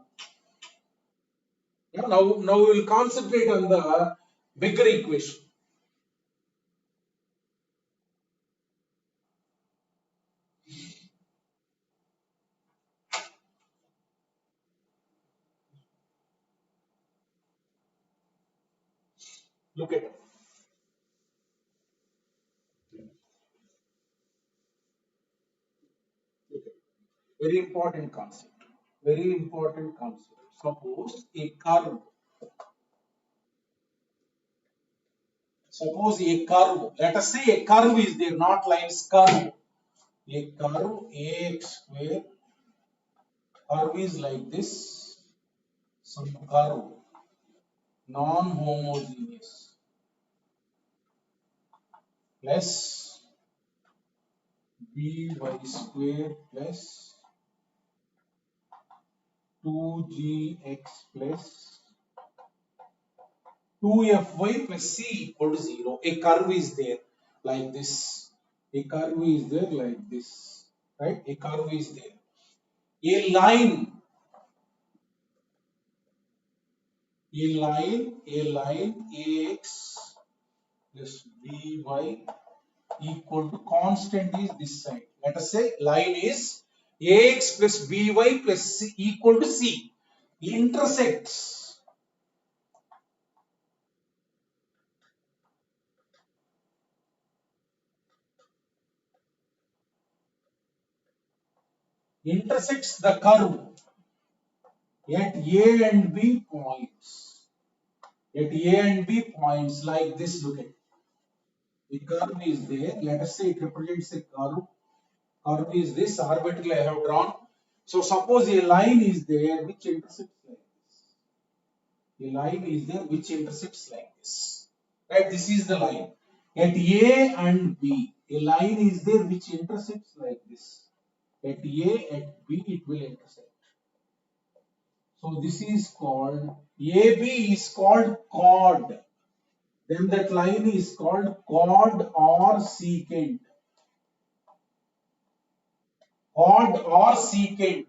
Speaker 1: Now we will concentrate on the bigger equation. Look at it. Very important concept. Very important concept. Suppose a curve. Suppose a curve. Let us say a curve is there, not lines, curve. A curve ax square. Curve is like this. Some curve. Non-homogeneous. Plus by square plus 2gx plus 2fy plus c equal to 0. A curve is there like this. A curve is there like this. Right? A curve is there. A line ax plus by equal to constant is this side. Let us say line is ax plus by plus c equal to c. Intersects the curve at A and B points. At A and B points like this. Look at the curve is there. Let us say it represents a curve. Curve is this arbitrarily I have drawn. So suppose a line is there which intersects like this. A line is there which intersects like this. Right? This is the line. At A and B, a line is there which intersects like this. At A, at B, it will intersect. So this is called, AB is called chord. Then that line is called chord or secant. Chord or secant.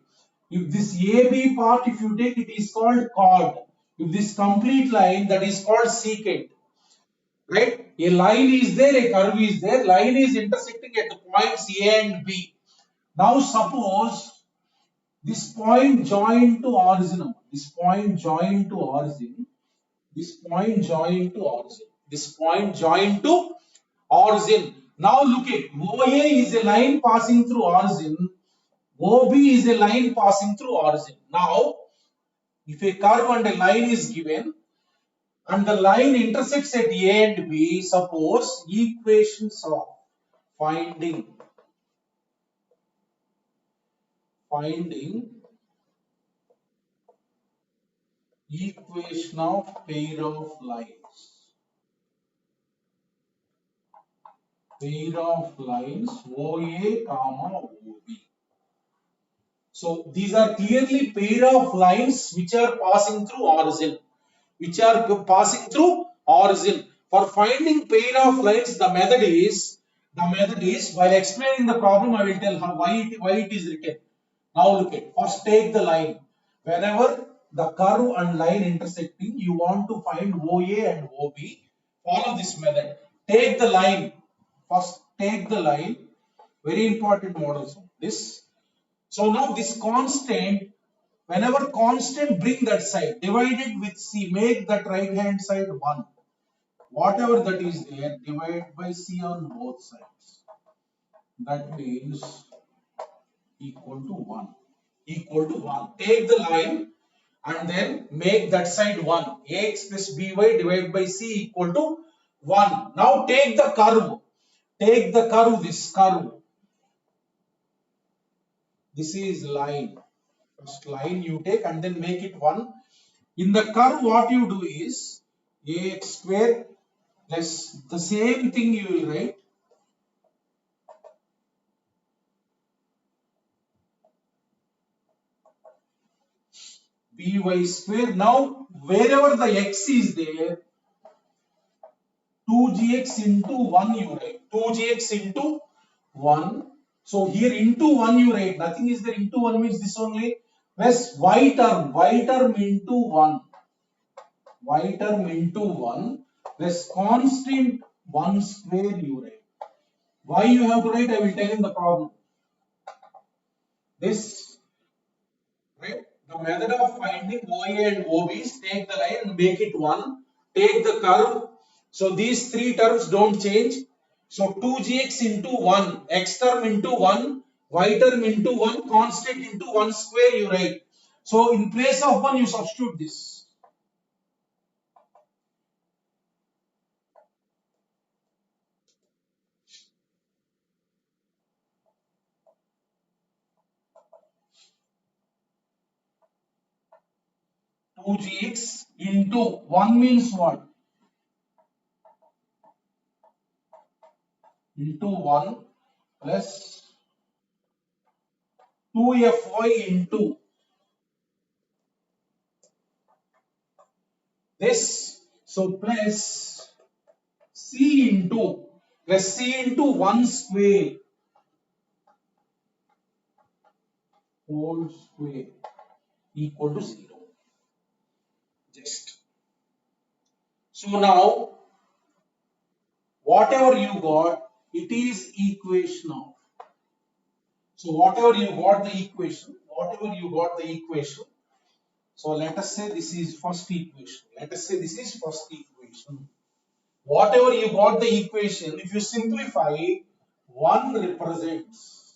Speaker 1: If this AB part, if you take, it is called chord. If this complete line, that is called secant. Right? A line is there, a curve is there, line is intersecting at the points A and B. Now suppose this point joined to origin, this point joined to origin, this point joined to origin, this point joined to origin. Now look at OA is a line passing through origin, OB is a line passing through origin. Now, if a curve and a line is given, and the line intersects at A and B, suppose equations of finding equation of pair of lines. Pair of lines OA comma OB. So these are clearly pair of lines which are passing through origin. which are passing through origin. For finding pair of lines, the method is while explaining the problem, I will tell how why it is written. Now look at, first take the line. Whenever the curve and line intersecting, you want to find OA and OB. Follow this method. Take the line. First take the line. Very important models. This. So now this constant, whenever constant, bring that side. Divide it with C. Make that right hand side 1. Whatever that is there, divide by C on both sides. That means equal to 1. Equal to 1. Take the line and then make that side 1. Ax plus by divided by C equal to 1. Now take the curve. Take the curve, this curve. This is line. First line you take and then make it 1. In the curve, what you do is ax square plus the same thing you will write. By square. Now, wherever the x is there, 2gx into 1 you write. 2gx into 1. So here into 1 you write. Nothing is there. Into 1 means this only. Plus y term. Y term into 1. Y term into 1. Plus constant 1 square you write. Why you have to write? I will tell in the problem. This, right? The method of finding OA and OB is take the line and make it 1. Take the curve. So these three terms don't change. So 2gx into 1, x term into 1, y term into 1, constant into 1 square you write. So in place of 1 you substitute this. Two gx into 1 means what? Into 1 plus 2fy into this. So plus c into 1 square whole square equal to 0. Just. So now whatever you got, it is equation of. So whatever you got the equation, so let us say this is first equation. Whatever you got the equation, if you simplify, one represents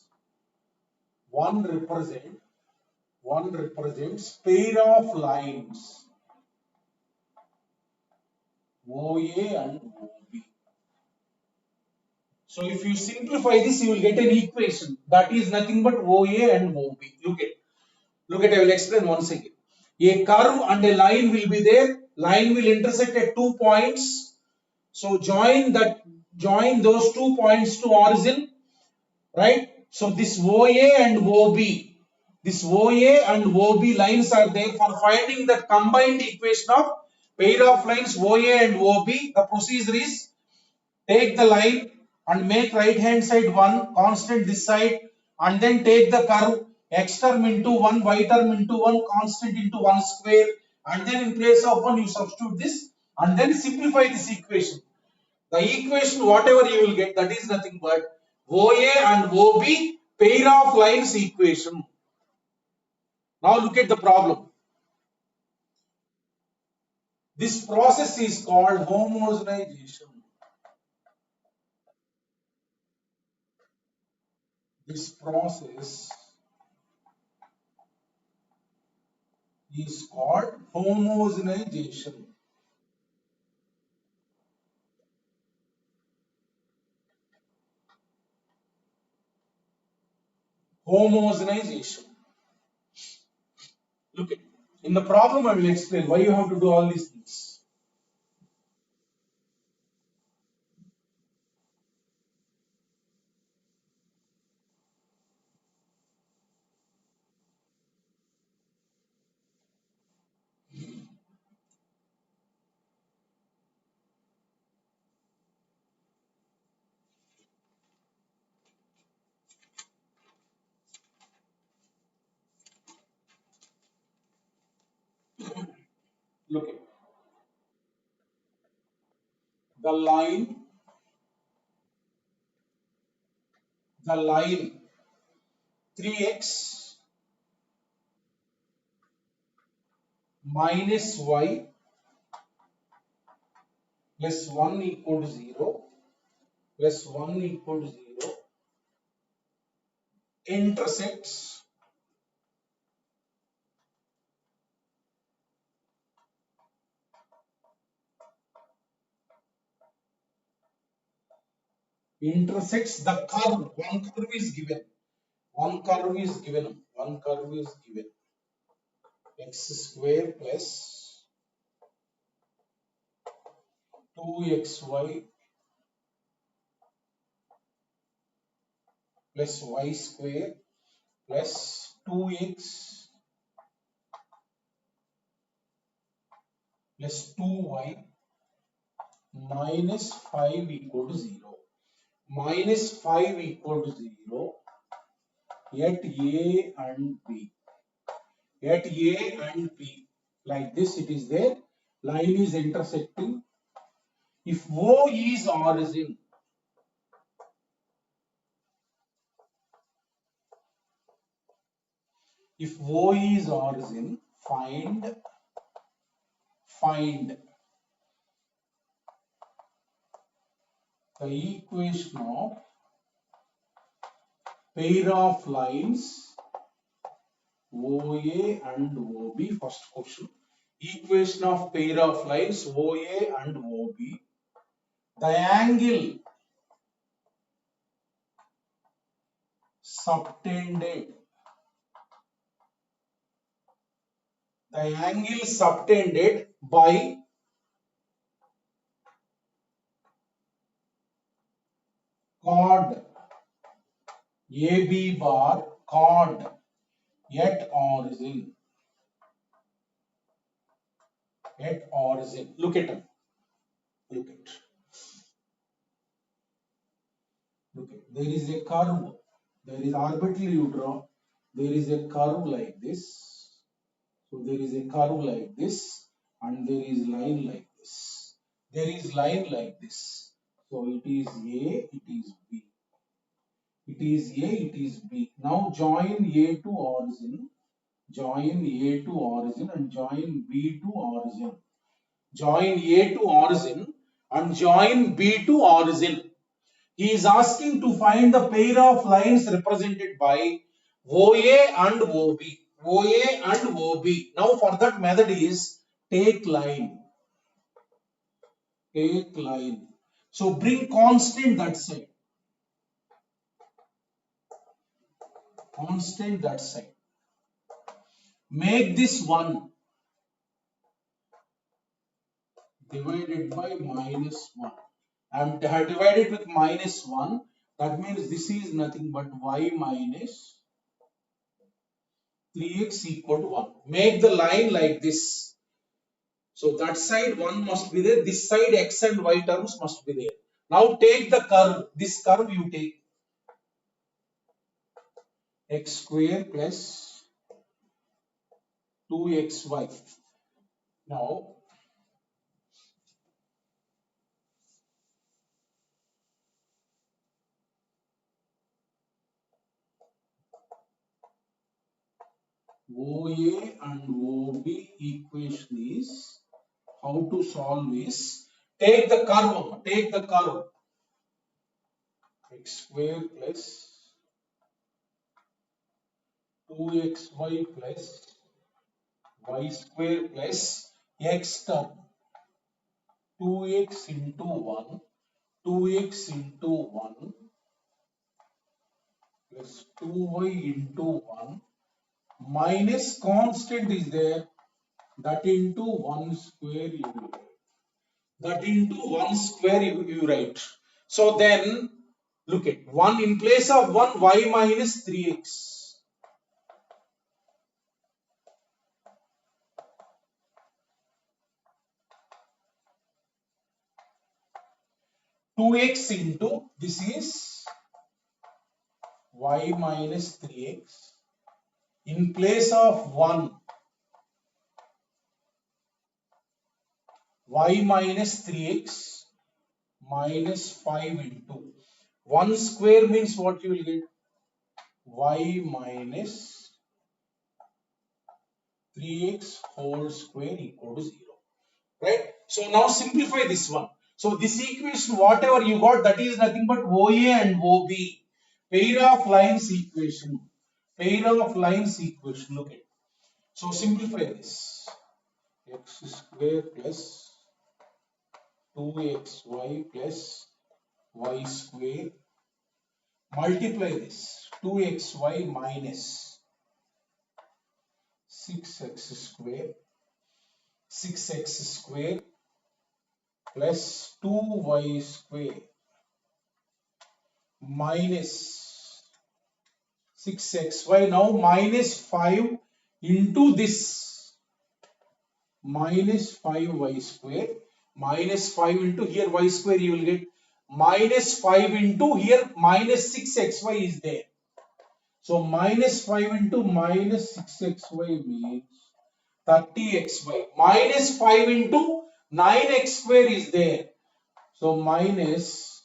Speaker 1: pair of lines OA and OB. So if you simplify this, you will get an equation that is nothing but OA and OB. Look at, I will explain once again. A curve and a line will be there. Line will intersect at 2 points. So join those 2 points to origin, right? So this OA and OB lines are there. For finding that combined equation of pair of lines OA and OB, the procedure is take the line and make right hand side 1, constant this side, and then take the curve, x term into 1, y term into 1, constant into 1 square, and then in place of 1 you substitute this and then simplify this equation. The equation whatever you will get, that is nothing but OA and OB pair of lines equation. Now look at the problem. This process is called homogenization. This process is called homogenization. Homogenization. Look at, in the problem I will explain why you have to do all these things. line 3x minus y plus 1 equal to 0 plus 1 equal to 0 intersects the curve. One curve is given. X square plus 2xy plus y square plus 2x plus 2y minus 5 equal to 0. Minus 5 equal to 0 at A and B. At A and B. Like this it is there. Line is intersecting. If O is origin, find the equation of pair of lines OA and OB. First question. Equation of pair of lines OA and OB. The angle subtended. By chord AB bar, chord at origin. Look at it. There is a curve. There is arbitrarily you draw. There is a curve like this. So there is a curve like this, and there is line like this. So it is A, it is B. Now join A to origin. And join B to origin. And join B to origin. He is asking to find the pair of lines represented by OA and OB. Now for that method is take line. So bring constant that side. Make this 1 divided by minus 1. I have divided with minus 1. That means this is nothing but y minus 3x equal to 1. Make the line like this. So that side 1 must be there. This side x and y terms must be there. Now take the curve. This curve you take. X square plus 2xy. Now OA and OB equation is, how to solve is, take the curve. X square plus 2xy plus y square plus x term. 2x into 1 plus 2y into 1 minus constant is there, that into 1 square you write. So then look at 1 in place of 1, y minus 3x. 2x into, this is y minus 3x. In place of 1, y minus 3x. minus 5 into 1 square means what you will get? Y minus 3x whole square equal to 0. Right? So now simplify this one. So this equation, whatever you got, that is nothing but OA and OB. Pair of lines equation. Pair of lines equation. Look at. So simplify this. X square plus 2xy plus y square. Multiply this. 2xy minus 6x square. 6x square plus 2y square minus 6xy. Now minus 5 into this minus 5y square minus 5 into here y square you will get minus 5 into here minus 6xy is there. So minus 5 into minus 6xy means 30xy minus 5 into 9x square is there. So minus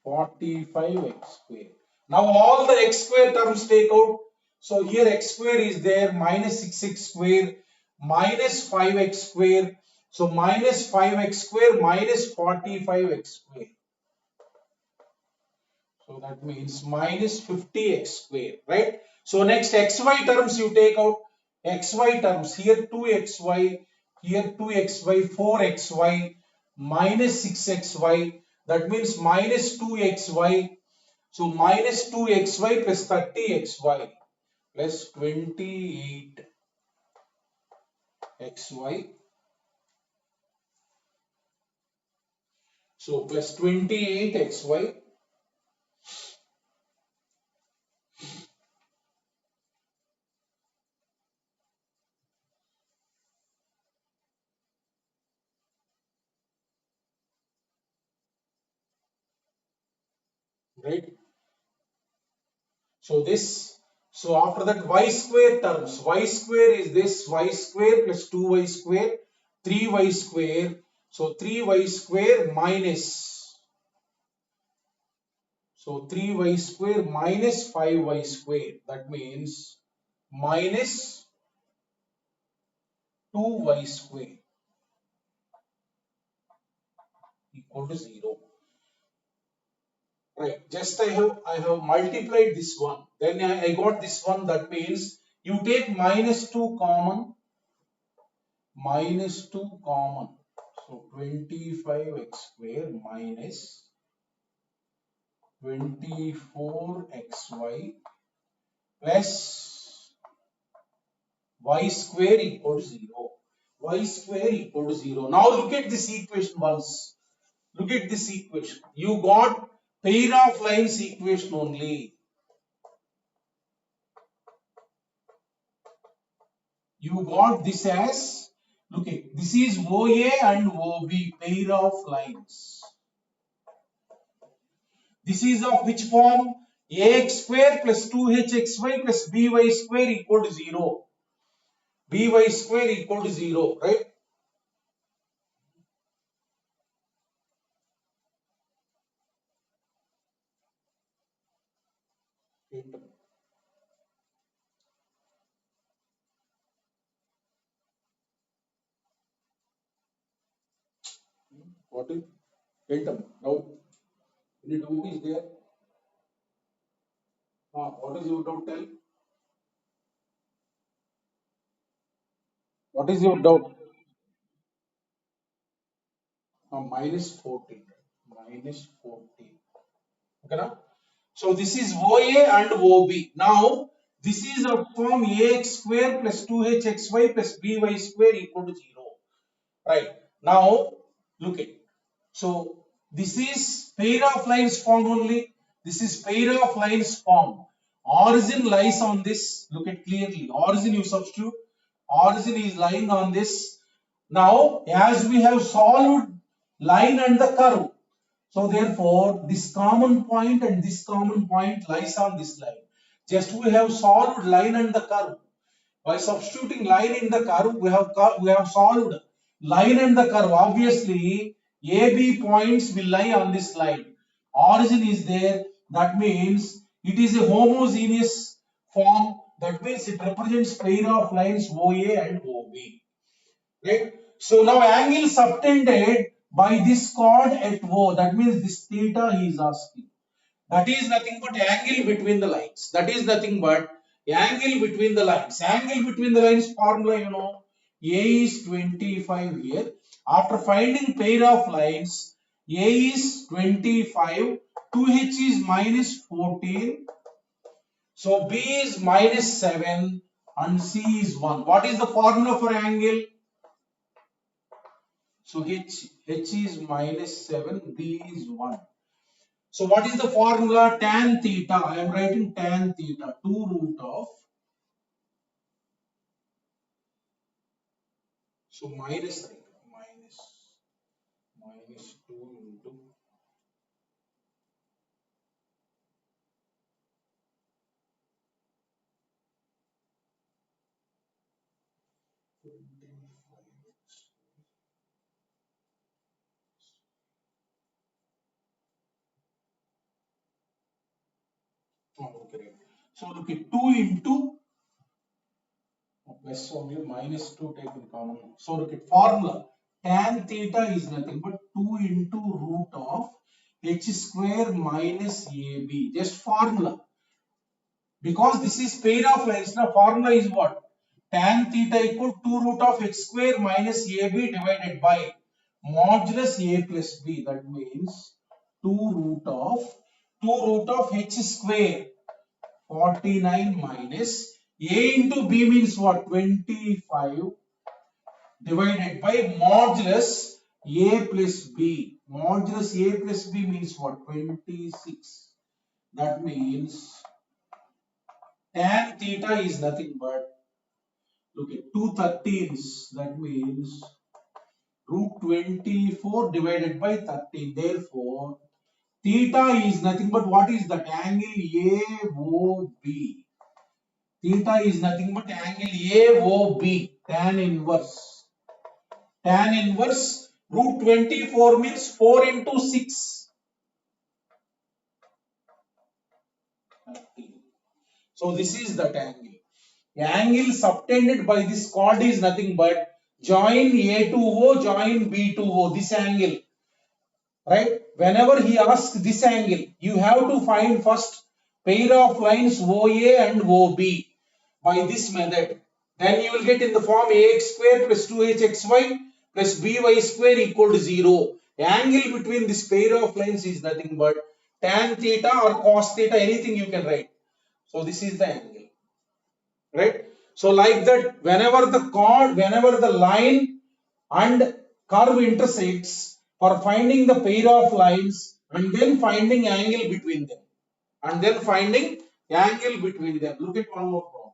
Speaker 1: 45x square. Now all the x square terms take out. So here x square is there, minus 6x square, minus 5x square. So minus 5x square minus 45x square. So that means minus 50x square, right? So next xy terms you take out. Xy terms here 2xy, here 2xy, 4xy, minus 6xy. That means minus 2xy. So minus 2xy plus 30xy plus 28xy. So plus 28xy. Right? So this, so after that y square terms, y square is this y square plus 2y square, 3y square. So 3y square minus, so 3y square minus 5y square. That means minus 2y square equal to 0. Right, just I have multiplied this one, then I got this one. That means you take minus 2 common, minus 2 common, so 25x square minus 24xy plus y square equal to 0. Y square equal to 0. Now look at this equation once. Look at this equation. You got pair of lines equation only. You got this as, look at, this is OA and OB, pair of lines. This is of which form? Ax square plus 2hxy plus by square equal to 0. By square equal to 0, right? What is delta? Now, any doubt is there? What is your doubt? Tell. What is your doubt? Minus 14. Minus 14. Okay, now? So this is OA and OB. Now this is a form ax square plus 2hxy plus by square equal to 0. Right. Now look at. So this is pair of lines form only. This is pair of lines form. Origin lies on this. Look at clearly. Origin you substitute. Origin is lying on this. Now as we have solved line and the curve. So therefore, this common point and this common point lies on this line. Just we have solved line and the curve. By substituting line in the curve, we have solved line and the curve. Obviously, AB points will lie on this line. Origin is there. That means it is a homogeneous form. That means it represents pair of lines OA and OB. Right? So now angle subtended by this chord at O. That means this theta he is asking. That is nothing but angle between the lines. That is nothing but angle between the lines. Angle between the lines formula, you know, A is 25 here. After finding pair of lines, A is 25, 2H is minus 14. So B is minus 7 and C is 1. What is the formula for angle? So H is minus 7, B is 1. So what is the formula? Tan theta. I am writing tan theta. 2 root of. So minus 2 into. Oh, okay. So look at 2 into plus only minus 2 taken common. So look at formula. Tan theta is nothing but 2 into root of h square minus ab. Just formula. Because this is pair of lines, now formula is what? Tan theta equal 2 root of h square minus ab divided by modulus a plus b. That means 2 root of h square 49 minus a into b means what? 25 divided by modulus a plus b. Modulus a plus b means what? 26. That means tan theta is nothing but, look at 2/13. That means root 24 divided by 13. Therefore, theta is nothing but what is that? Angle AOB. Theta is nothing but angle AOB. Tan inverse. Tan inverse root 24 means 4 into 6. 13. So this is that angle. The angle subtended by this chord is nothing but join A to O, join B to O. This angle, right? Whenever he asks this angle, you have to find first pair of lines OA and OB by this method. Then you will get in the form ax square plus 2hxy plus by square equal to 0. The angle between this pair of lines is nothing but tan theta or cos theta, anything you can write. So this is the angle, right? So like that, whenever the line and curve intersects, for finding the pair of lines and then finding angle between them, Look at one more problem.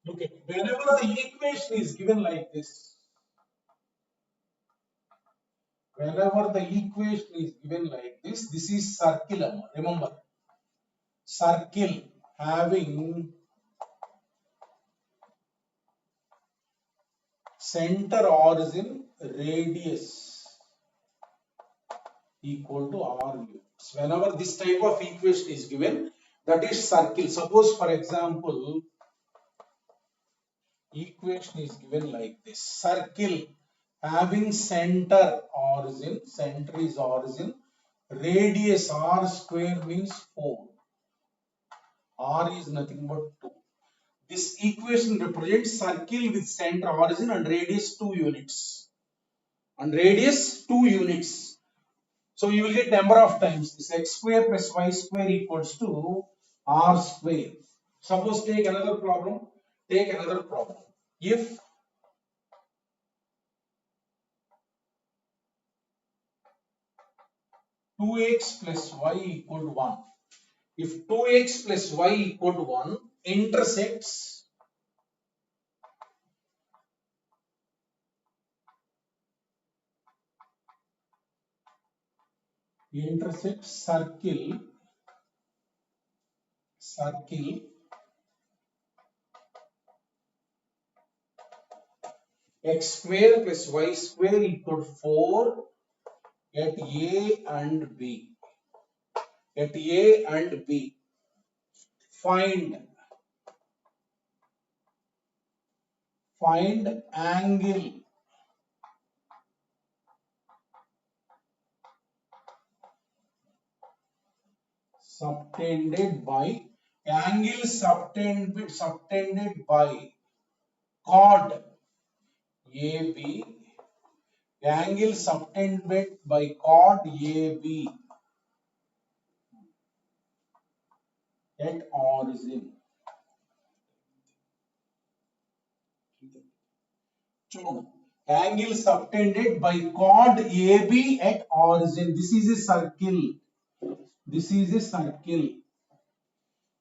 Speaker 1: Look at, whenever the equation is given like this, this is circular. Remember, circle having center origin radius equal to r units. Whenever this type of equation is given, that is circle. Suppose, for example, equation is given like this: circle having center is origin, radius r square means 4, r is nothing but 2. This equation represents circle with center origin and radius 2 units. So you will get number of times. This x square plus y square equals to r square. Suppose take another problem. If 2x plus y equal to 1. If 2x plus y equal to 1 intersects circle x square plus y square equal to 4 at A and B. At A and B. Find angle subtended by chord AB, angle subtended by chord AB at origin. Angle subtended by chord AB at origin. This is a circle. This is a circle.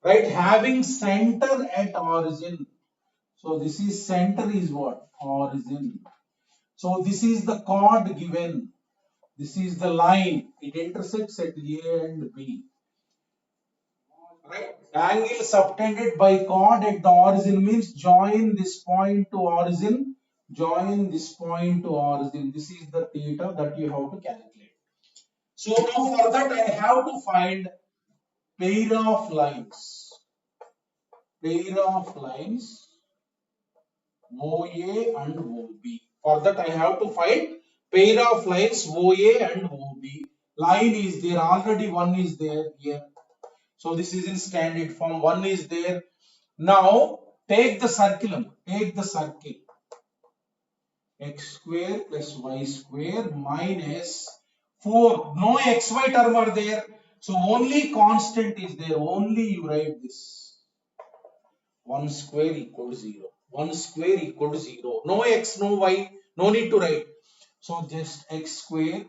Speaker 1: Right? Having center at origin. So this is center is what? Origin. So this is the chord given. This is the line. It intersects at A and B. Right? Angle subtended by chord at the origin means join this point to origin. Join this point to origin. This is the theta that you have to calculate. So now for that I have to find pair of lines. Pair of lines OA and OB. For that I have to find pair of lines OA and OB. Line is there, already one is there here. So this is in standard form, one is there. Now take the circle, take the circle. X square plus y square minus 4. No xy term are there. So only constant is there. Only you write this. 1 square equal to 0. 1 square equal to 0. No x, no y. No need to write. So just x square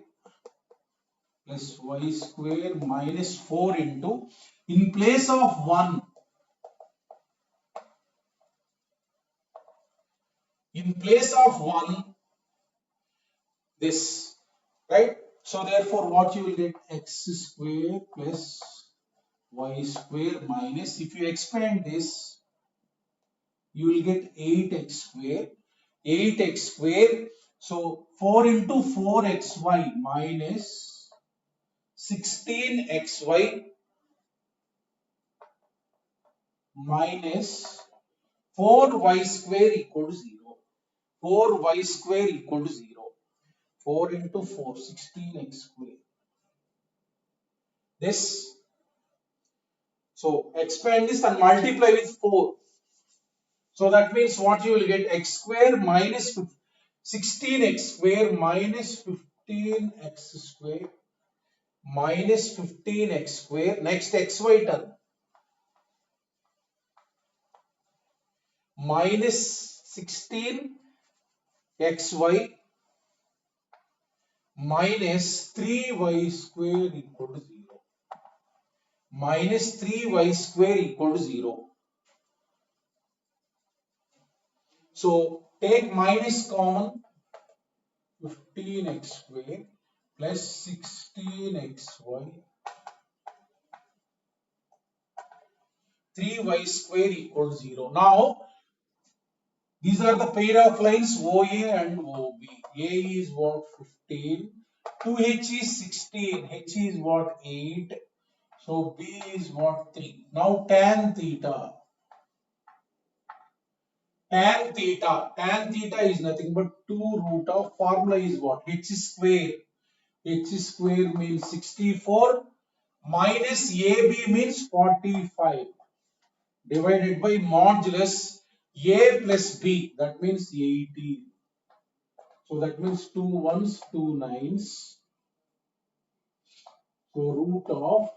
Speaker 1: plus y square minus 4 into, in place of 1, in place of 1, this, right? So therefore what you will get, x square plus y square minus, if you expand this, you will get 8x square, 8x square. So 4 into 4xy minus 16xy minus 4y square equal to 0. 4y square equal to 0. 4 into 4, 16x square. This. So expand this and multiply with 4. So that means what you will get, x square minus 16x square minus 15x square minus 15x square. Next xy term minus 16xy minus 3y square equal to 0. Minus 3y square equal to 0. So take minus common, 15x square plus 16xy 3y square equals 0. Now these are the pair of lines OA and OB. A is what, 15, 2H is 16, H is what, 8, so B is what, 3. Now tan theta. Tan theta is nothing but 2 root of, formula is what, H square. H square means 64 minus AB means 45 divided by modulus A plus B, that means 18. So that means 2 ones, 2 nines. So root of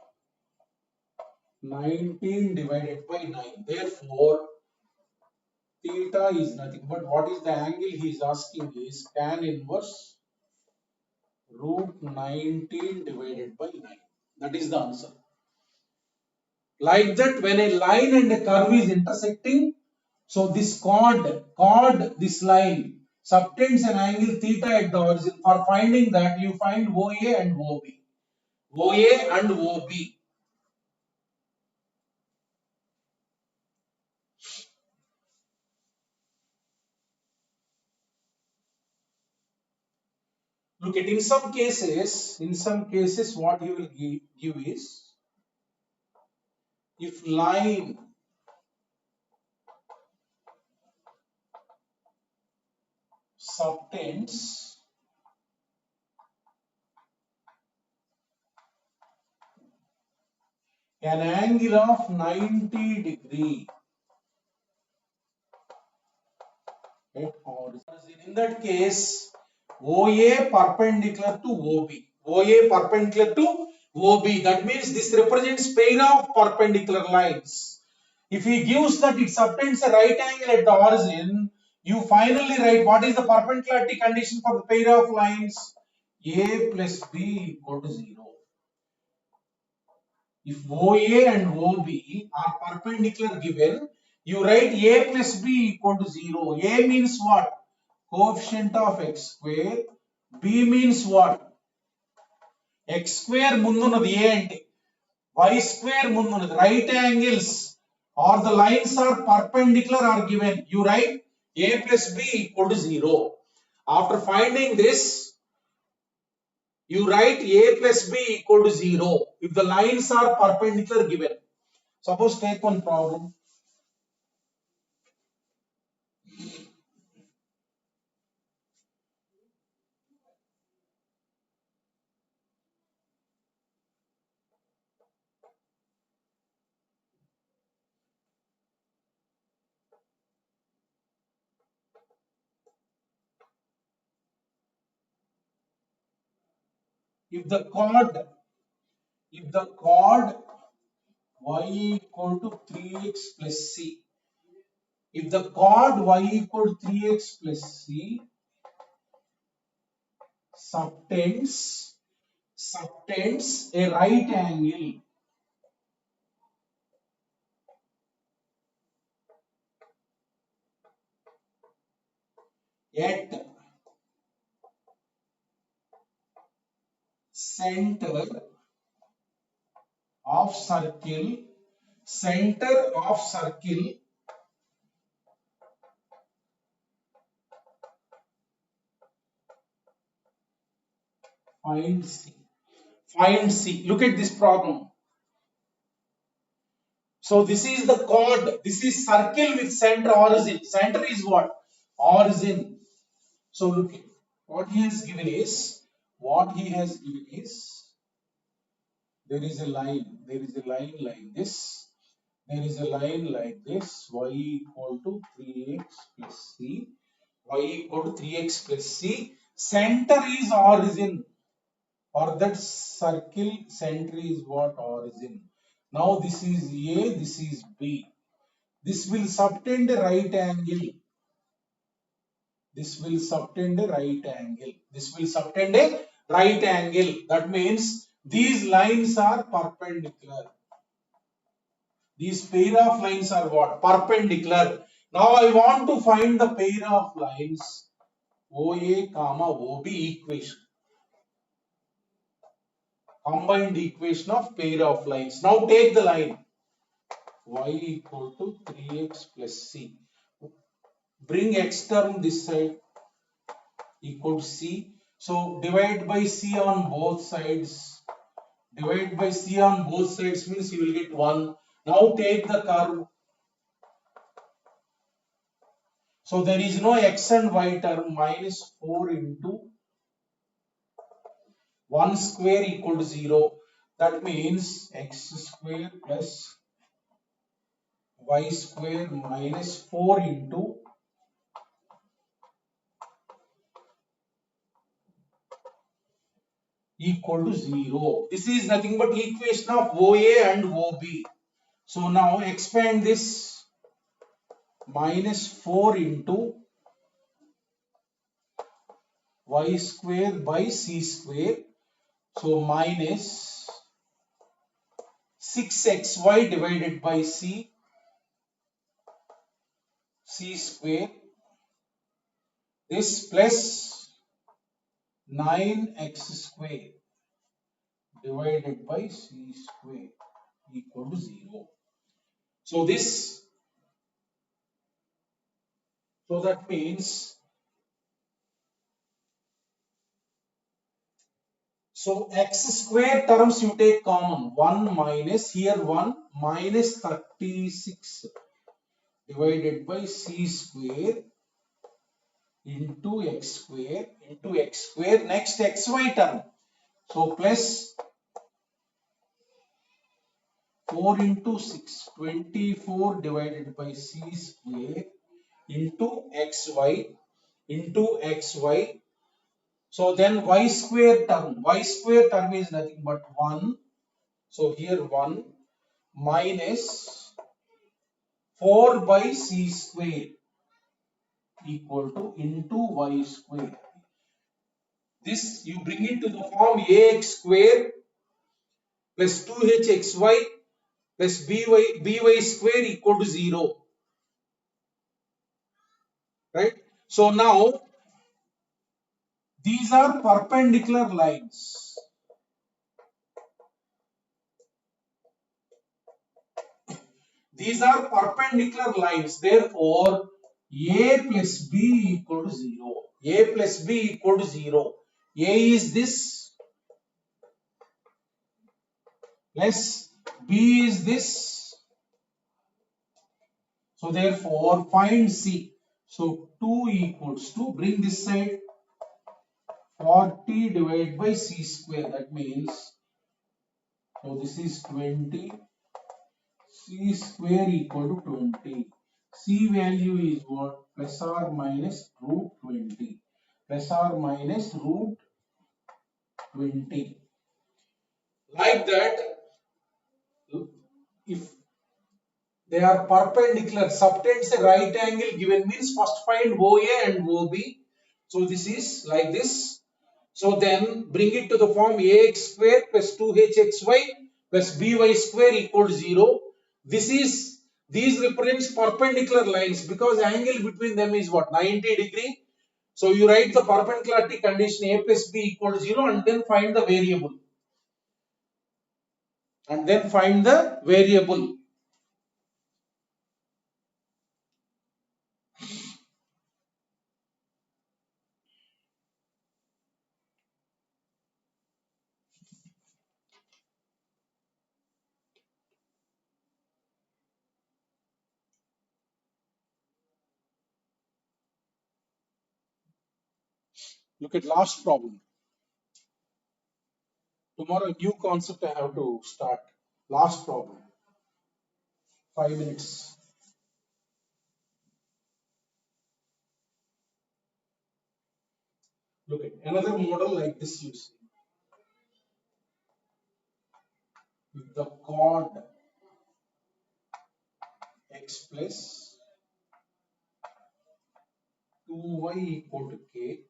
Speaker 1: 19 divided by 9. Therefore, theta is nothing but, what is the angle he is asking is tan inverse root 19 divided by 9. That is the answer. Like that, when a line and a curve is intersecting, so this chord, this line subtends an angle theta at the origin. For finding that, you find OA and OB. OA and OB. Look at in some cases, what he will give is if line subtends an angle of 90 degree at horizon. In that case, OA perpendicular to OB. OA perpendicular to OB. That means this represents pair of perpendicular lines. If he gives that it subtends a right angle at the horizon, you finally write what is the perpendicularity condition for the pair of lines? A plus B equal to 0. If OA and OB are perpendicular given, you write A plus B equal to 0. A means what? Coefficient of x square. B means what? X square mundunnadi A ante. Y square mundunnadi. Right angles or the lines are perpendicular are given. You write A plus B equal to 0. After finding this, you write A plus B equal to 0 if the lines are perpendicular given. Suppose take one problem. If the chord y equal to 3x plus c, if the chord y equal to 3x plus c subtends a right angle at center of circle, find C. Look at this problem. So this is the chord, this is circle with center origin. Center is what? Origin. So look at what he has given is, there is a line like this, y equal to 3x plus c, center is origin, for that circle center is what? Origin. Now this is A, this is B. This will subtend a right angle. That means these lines are perpendicular. These pair of lines are what? Perpendicular. Now I want to find the pair of lines OA comma OB equation. Combined equation of pair of lines. Now take the line y equal to 3x plus c. Bring x term this side equal to c. So divide by c on both sides. Means you will get 1. Now take the curve. So there is no x and y term. Minus 4 into 1 square equal to 0. That means x square plus y square minus 4 into equal to 0. This is nothing but equation of OA and OB. So now expand this, minus 4 into y square by c square. So minus 6xy divided by c square. This plus 9x square divided by c square equal to 0. So that means So x square terms you take common. 1 minus, here 1 minus 36 divided by c square into x square. Next xy term. So plus 4 into 6, 24 divided by c square into xy into xy. So then y square term is nothing but 1. So here 1 minus 4 by c square equal to into y square. This you bring it to the form ax square plus 2hxy plus by square equal to 0. Right? So now these are perpendicular lines. These are perpendicular lines. Therefore, a plus b equal to 0. A plus b equal to 0. A is this plus b is this. So therefore, find c. So 2 equals to, bring this side, 40 divided by c square. That means, so this is 20. C square equal to 20. C value is what? Plus or minus root 20. Plus or minus root 20. Like that, if they are perpendicular, subtends a right angle given means first find OA and OB. So this is like this. So then bring it to the form ax square plus 2hxy plus by square equal to 0. These represents perpendicular lines because angle between them is what? 90 degree. So you write the perpendicularity condition a plus b equal to 0 and then find the variable. Look at last problem. Tomorrow new concept I have to start. Last problem. 5 minutes. Look at another model like this you see. With the chord x plus 2y equal to k,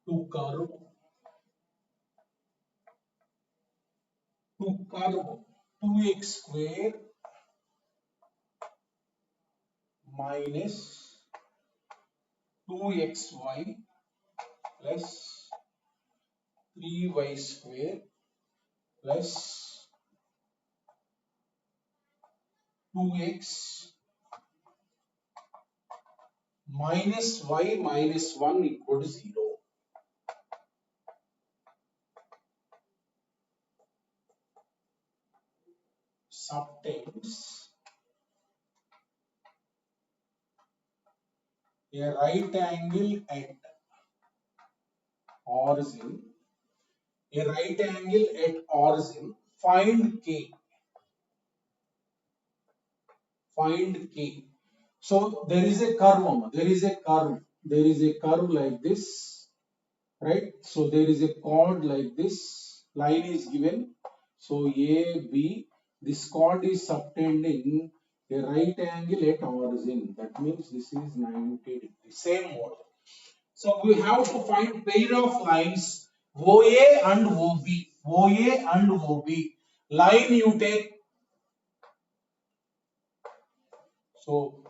Speaker 1: to curve 2x square minus 2xy plus 3y square plus 2x minus y minus 1 equal to 0. Subtends a right angle at origin. A right angle at origin. Find k. Find k. So there is a curve. There is a curve. There is a curve like this, right? So there is a chord like this. Line is given. So A, B. This chord is subtending a right angle at origin. That means this is 90 degrees. Same model. So we have to find pair of lines OA and OB. OA and OB. Line you take. So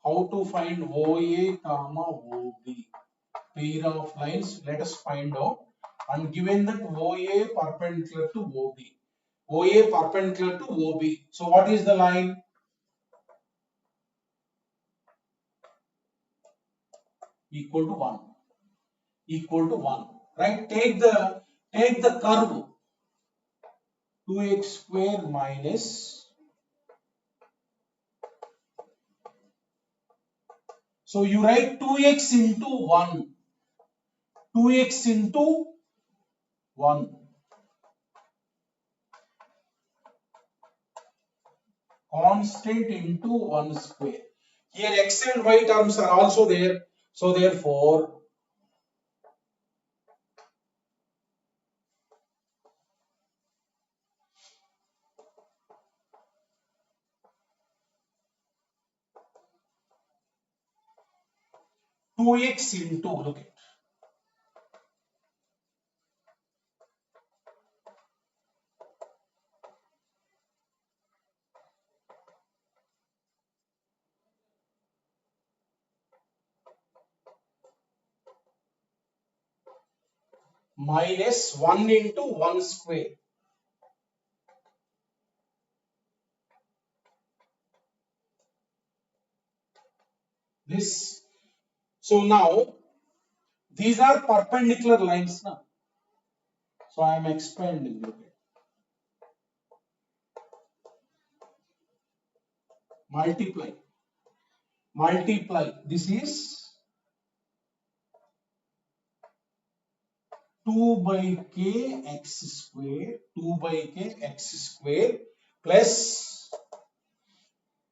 Speaker 1: how to find OA comma OB? Pair of lines. Let us find out. And given that OA perpendicular to OB. OA perpendicular to OB. So what is the line? Equal to 1. Equal to 1. right? Take the curve 2x square minus, so you write 2x into 1, 2x into 1, constant into 1 square. Here x and y terms are also there, so therefore 2x into, look at, minus 1 into 1 square. This, so now these are perpendicular lines now. So I am expanding, look at, multiply, this is 2 by k x square, 2 by k x square plus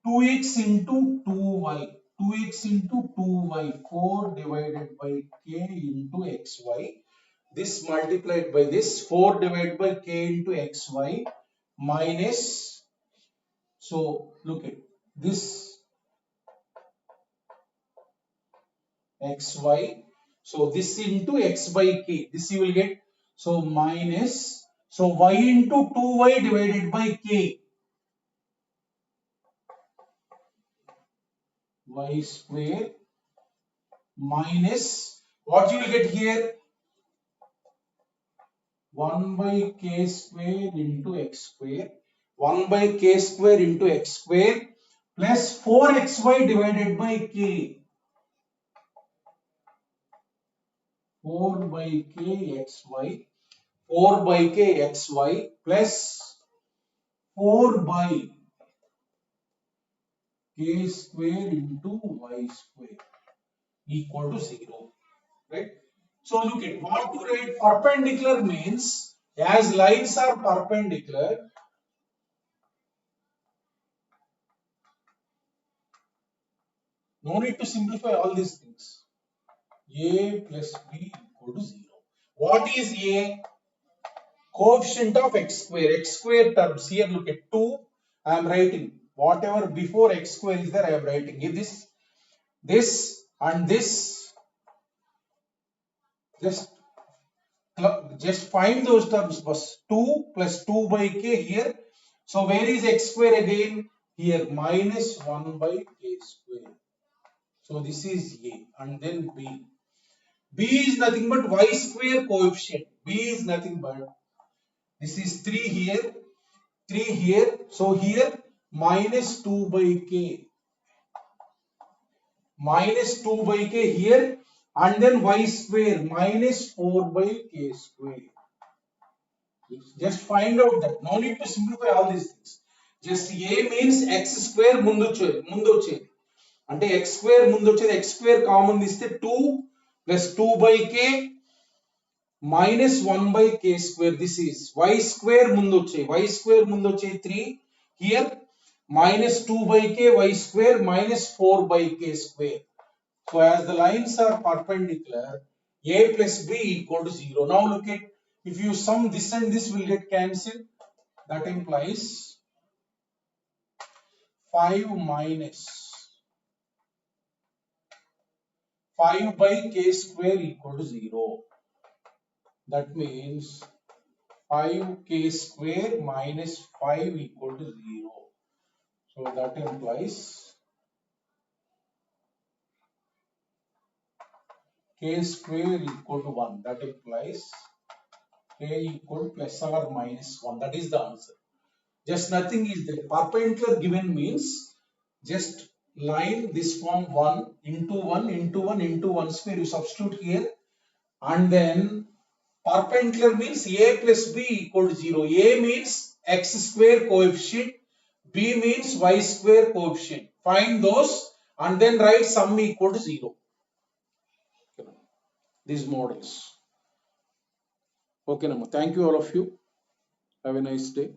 Speaker 1: 2x into 2y, 2x into 2y, 4 divided by k into xy. This multiplied by this 4 divided by k into xy minus, so look at this xy, so this into x by k, this you will get, so minus, so y into 2y divided by k, y square minus, what you will get here, 1 by k square into x square, 1 by k square into x square plus 4xy divided by k, 4 by k xy, 4 by k xy plus 4 by k square into y square equal to 0, right? So look at, what to write perpendicular means, as lines are perpendicular, no need to simplify all these things. A plus b equal to 0. What is A? Coefficient of x square. X square terms. Here look at 2. I am writing. Whatever before x square is there, I am writing. If this and this, just find those terms first. 2 plus 2 by k here. So where is x square again? Here minus 1 by k square. So this is A, and then B. B is nothing but y square coefficient. B is nothing but, this is 3 here, 3 here. So here minus 2 by k, minus 2 by k here, and then y square minus 4 by k square. Just find out that. No need to simplify all these things. Just A means x square ముందు వచ్చేది. అంటే x square ముందు వచ్చేది, x square common తీస్తే 2 plus 2 by k minus 1 by k square. This is y square ముందు వచ్చేది. Y square ముందు వచ్చేది 3. Here minus 2 by k y square minus 4 by k square. So as the lines are perpendicular, a plus b equal to 0. Now look at, if you sum this and this will get cancelled. That implies 5 minus 5 by k square equal to 0. That means 5k square minus 5 equal to 0. So that implies k square equal to 1. That implies k equal plus or minus 1. That is the answer. Just nothing is there. Perpendicular given means just line this form 1 into 1 into 1 into 1 square. You substitute here, and then Perpendicular means a plus b equal to 0. A means x square coefficient, b means y square coefficient. Find those and then write sum equal to 0. These models. Okay, Nama. Thank you all of you. Have a nice day.